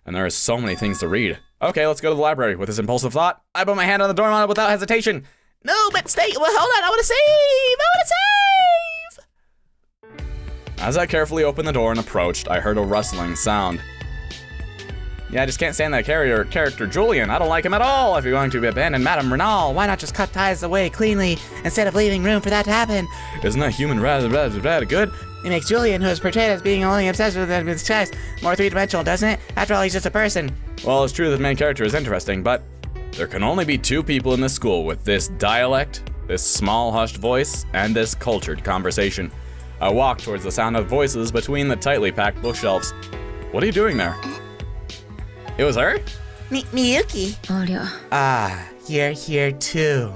And there are so many things to read. Okay, let's go to the library. With this impulsive thought, I put my hand on the doorknob without hesitation. No, but stay. Well, hold on. I want to save. As I carefully opened the door and approached, I heard a rustling sound. Yeah, I just can't stand that character, Julian. I don't like him at all. If you're going to abandon Madame Renal, why not just cut ties away cleanly instead of leaving room for that to happen? Isn't that human rather good? It makes Julian, who is portrayed as being only obsessed with his chest, more three-dimensional, doesn't it? After all, he's just a person. Well, it's true that the main character is interesting, but there can only be two people in this school with this dialect, this small hushed voice, and this cultured conversation. I walked towards the sound of voices between the tightly packed bookshelves. What are you doing there? It was her? Miyuki. You're here too.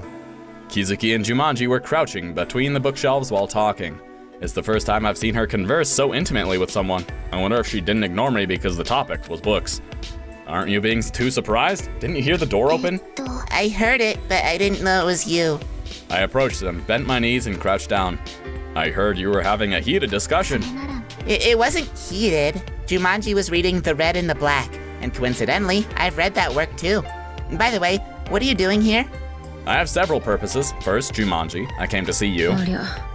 Kizuki and Jumanji were crouching between the bookshelves while talking. It's the first time I've seen her converse so intimately with someone. I wonder if she didn't ignore me because the topic was books. Aren't you being too surprised? Didn't you hear the door open? I heard it, but I didn't know it was you. I approached them, bent my knees, and crouched down. I heard you were having a heated discussion. It wasn't heated. Jumanji was reading The Red and the Black, and coincidentally, I've read that work too. And by the way, what are you doing here? I have several purposes. First, Jumanji, I came to see you.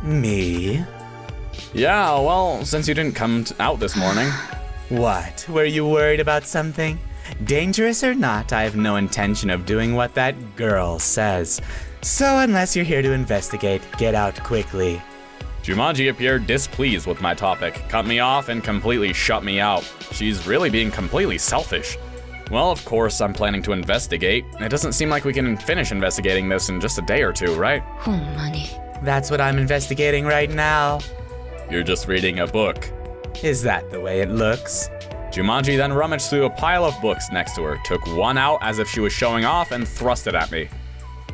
Me? Yeah, well, since you didn't come out this morning. What? Were you worried about something? Dangerous or not, I have no intention of doing what that girl says. So unless you're here to investigate, get out quickly. Jumanji appeared displeased with my topic, cut me off, and completely shut me out. She's really being completely selfish. Well, of course, I'm planning to investigate. It doesn't seem like we can finish investigating this in just a day or two, right? That's what I'm investigating right now. You're just reading a book. Is that the way it looks? Jumanji then rummaged through a pile of books next to her, took one out as if she was showing off, and thrust it at me.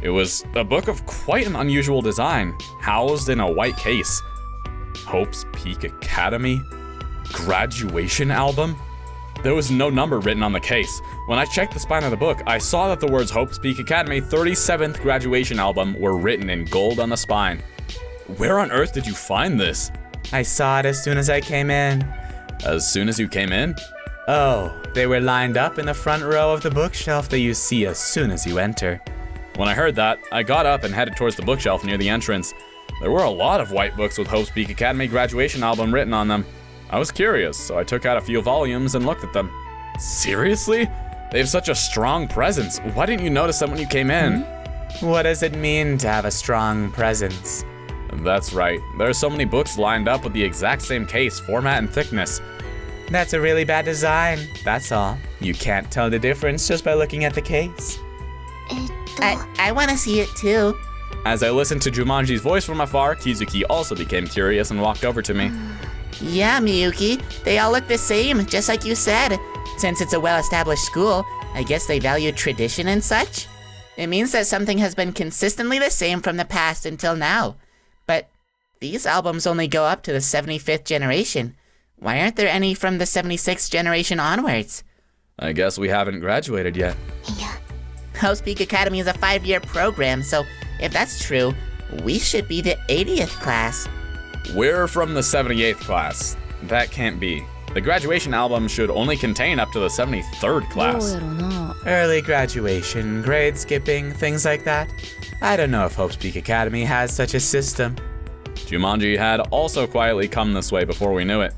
It was a book of quite an unusual design, housed in a white case. Hope's Peak Academy? Graduation album? There was no number written on the case. When I checked the spine of the book, I saw that the words Hope's Peak Academy 37th graduation album were written in gold on the spine. Where on earth did you find this? I saw it as soon as I came in. As soon as you came in? Oh, they were lined up in the front row of the bookshelf that you see as soon as you enter. When I heard that, I got up and headed towards the bookshelf near the entrance. There were a lot of white books with Hope's Peak Academy graduation album written on them. I was curious, so I took out a few volumes and looked at them. Seriously? They have such a strong presence. Why didn't you notice them when you came in? What does it mean to have a strong presence? That's right. There are so many books lined up with the exact same case, format, and thickness. That's a really bad design, that's all. You can't tell the difference just by looking at the case. I want to see it too. As I listened to Jumanji's voice from afar, Kizuki also became curious and walked over to me. Yeah, Miyuki, they all look the same, just like you said. Since it's a well-established school, I guess they value tradition and such. It means that something has been consistently the same from the past until now. But these albums only go up to the 75th generation. Why aren't there any from the 76th generation onwards? I guess we haven't graduated yet. Hope's Peak Academy is a 5-year program, so if that's true, we should be the 80th class. We're from the 78th class. That can't be. The graduation album should only contain up to the 73rd class. Early graduation, grade skipping, things like that. I don't know if Hope's Peak Academy has such a system. Jumanji had also quietly come this way before we knew it.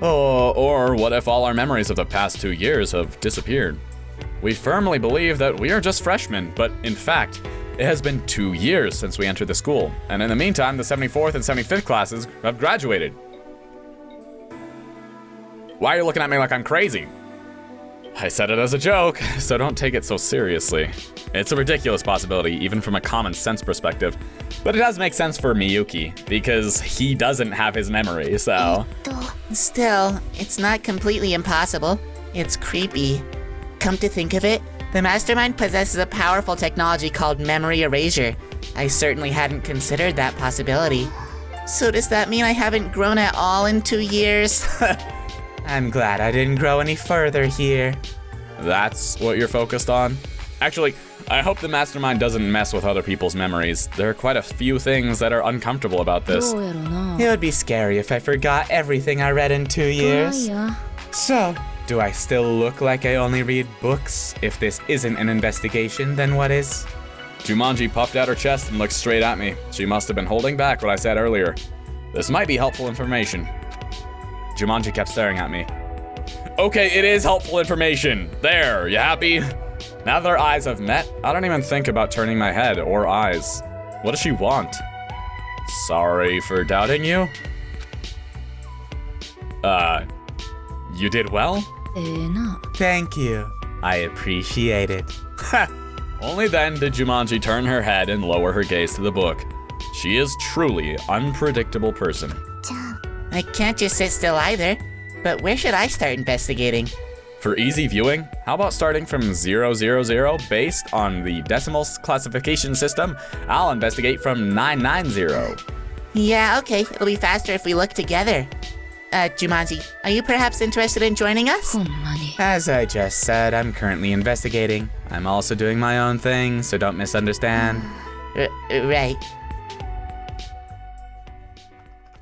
Or what if all our memories of the past 2 years have disappeared? We firmly believe that we are just freshmen, but in fact, it has been 2 years since we entered the school, and in the meantime, the 74th and 75th classes have graduated. Why are you looking at me like I'm crazy? I said it as a joke, so don't take it so seriously. It's a ridiculous possibility, even from a common sense perspective, but it does make sense for Miyuki, because he doesn't have his memory, so... Still, it's not completely impossible. It's creepy. Come to think of it, the Mastermind possesses a powerful technology called memory erasure. I certainly hadn't considered that possibility. So does that mean I haven't grown at all in 2 years? I'm glad I didn't grow any further here. That's what you're focused on? Actually, I hope the Mastermind doesn't mess with other people's memories. There are quite a few things that are uncomfortable about this. It would be scary if I forgot everything I read in 2 years. So, do I still look like I only read books? If this isn't an investigation, then what is? Jumanji puffed out her chest and looked straight at me. She must have been holding back what I said earlier. This might be helpful information. Jumanji kept staring at me. Okay, it is helpful information. There, you happy? Now that our eyes have met, I don't even think about turning my head or eyes. What does she want? Sorry for doubting you? You did well? Thank you. I appreciate it. Only then did Jumanji turn her head and lower her gaze to the book. She is truly an unpredictable person. I can't just sit still either. But where should I start investigating? For easy viewing, how about starting from 000 based on the decimals classification system? I'll investigate from 990. Yeah, okay. It'll be faster if we look together. Jumanji, are you perhaps interested in joining us? As I just said, I'm currently investigating. I'm also doing my own thing, so don't misunderstand. Right.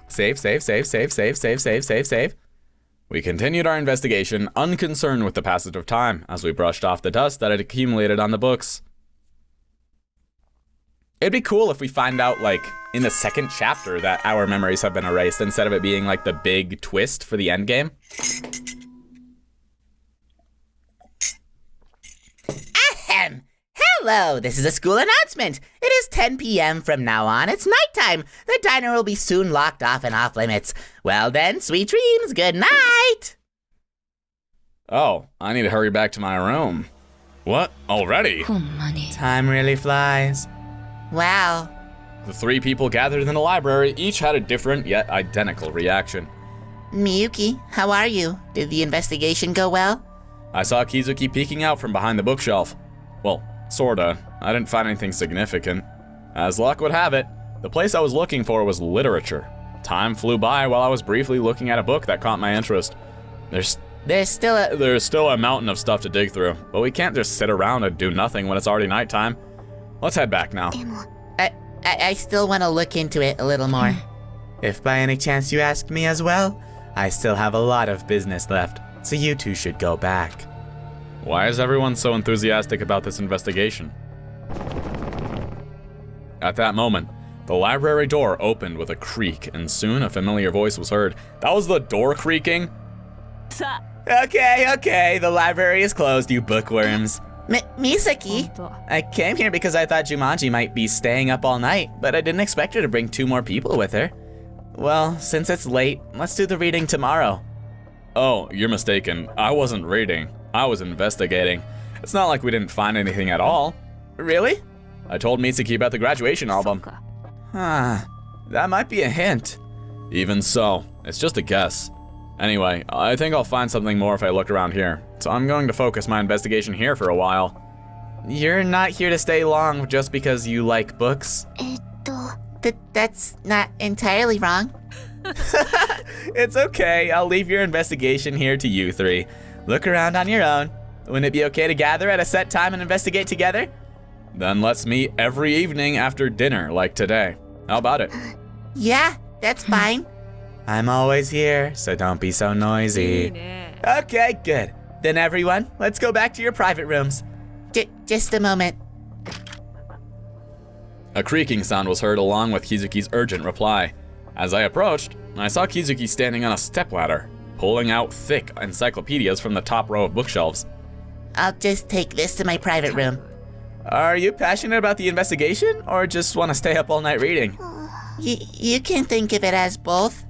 Save. We continued our investigation, unconcerned with the passage of time, as we brushed off the dust that had accumulated on the books. It'd be cool if we find out, like, in the second chapter that our memories have been erased, instead of it being, like, the big twist for the endgame. Ahem! Hello, this is a school announcement. It is 10 p.m. from now on. It's nighttime. The diner will be soon locked off and off limits. Well then, sweet dreams. Good night. Oh, I need to hurry back to my room. What? Already? Time really flies. Wow. The three people gathered in the library each had a different yet identical reaction. Miyuki, how are you? Did the investigation go well? I saw Kizuki peeking out from behind the bookshelf. Well, sorta. I didn't find anything significant. As luck would have it, the place I was looking for was literature. Time flew by while I was briefly looking at a book that caught my interest. There's still a mountain of stuff to dig through, but we can't just sit around and do nothing when it's already nighttime. Let's head back now. I still want to look into it a little more. If by any chance you ask me as well, I still have a lot of business left, so you two should go back. Why is everyone so enthusiastic about this investigation? At that moment, the library door opened with a creak, and soon a familiar voice was heard. That was the door creaking? Okay, the library is closed, you bookworms. Misaki? I came here because I thought Jumanji might be staying up all night, but I didn't expect her to bring 2 more people with her. Well, since it's late, let's do the reading tomorrow. Oh, you're mistaken. I wasn't reading. I was investigating. It's not like we didn't find anything at all. Really? I told Mitsuki about the graduation album. That might be a hint. Even so, it's just a guess. Anyway, I think I'll find something more if I look around here, so I'm going to focus my investigation here for a while. You're not here to stay long just because you like books? That's not entirely wrong. It's okay, I'll leave your investigation here to you 3. Look around on your own. Wouldn't it be okay to gather at a set time and investigate together? Then let's meet every evening after dinner, like today. How about it? Yeah, that's fine. I'm always here, so don't be so noisy. Okay, good. Then everyone, let's go back to your private rooms. Just a moment. A creaking sound was heard along with Kizuki's urgent reply. As I approached, I saw Kizuki standing on a stepladder, pulling out thick encyclopedias from the top row of bookshelves. I'll just take this to my private room. Are you passionate about the investigation, or just want to stay up all night reading? You can think of it as both.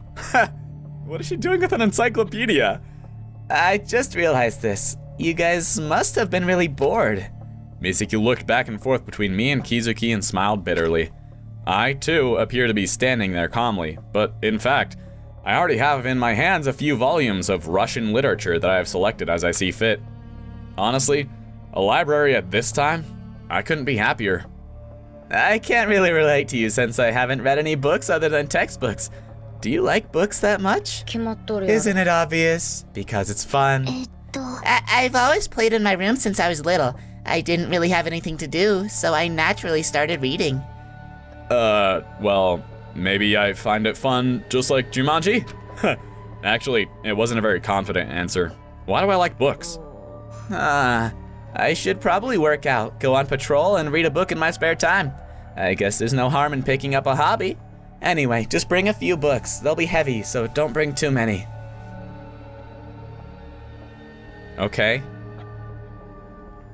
What is she doing with an encyclopedia? I just realized this. You guys must have been really bored. Misaki looked back and forth between me and Kizuki and smiled bitterly. I, too, appear to be standing there calmly, but in fact, I already have in my hands a few volumes of Russian literature that I have selected as I see fit. Honestly, a library at this time? I couldn't be happier. I can't really relate to you since I haven't read any books other than textbooks. Do you like books that much? Isn't it obvious? Because it's fun. I've always played in my room since I was little. I didn't really have anything to do, so I naturally started reading. Well, maybe I find it fun just like Jumanji? Actually, it wasn't a very confident answer. Why do I like books? I should probably work out, go on patrol, and read a book in my spare time. I guess there's no harm in picking up a hobby. Anyway, just bring a few books. They'll be heavy, so don't bring too many. Okay.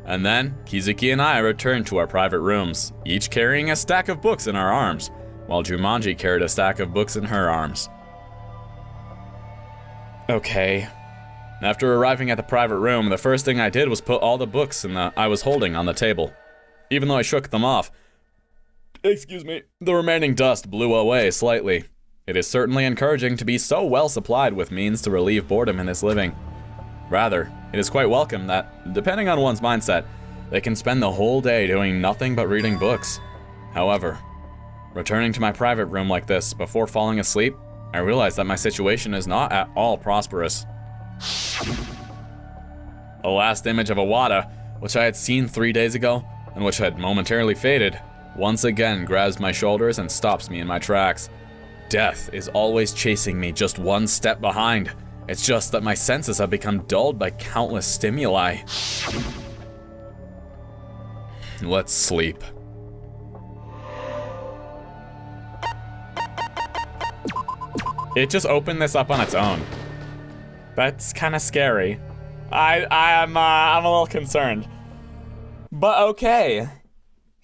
And then, Kizuki and I returned to our private rooms, each carrying a stack of books in our arms, while Jumanji carried a stack of books in her arms. Okay. After arriving at the private room, the first thing I did was put all the books I was holding on the table. Even though I shook them off, the remaining dust blew away slightly. It is certainly encouraging to be so well supplied with means to relieve boredom in this living. Rather, it is quite welcome that, depending on one's mindset, they can spend the whole day doing nothing but reading books. However, returning to my private room like this before falling asleep, I realized that my situation is not at all prosperous. The last image of Awada, which I had seen 3 days ago, and which had momentarily faded, once again grabs my shoulders and stops me in my tracks. Death is always chasing me just one step behind. It's just that my senses have become dulled by countless stimuli. Let's sleep. It just opened this up on its own. That's kind of scary. I'm a little concerned. But okay.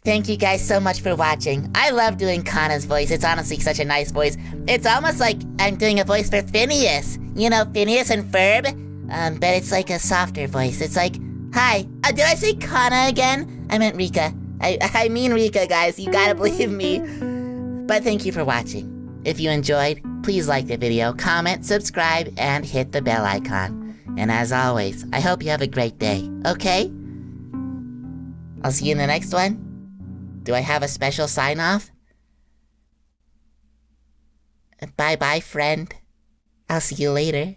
Thank you guys so much for watching. I love doing Kana's voice. It's honestly such a nice voice. It's almost like I'm doing a voice for Phineas. You know, Phineas and Ferb? But it's like a softer voice. It's like, hi. Did I say Kana again? I meant Rika. I mean Rika, guys. You gotta believe me. But thank you for watching. If you enjoyed, please like the video, comment, subscribe, and hit the bell icon. And as always, I hope you have a great day, okay? I'll see you in the next one. Do I have a special sign-off? Bye-bye, friend. I'll see you later.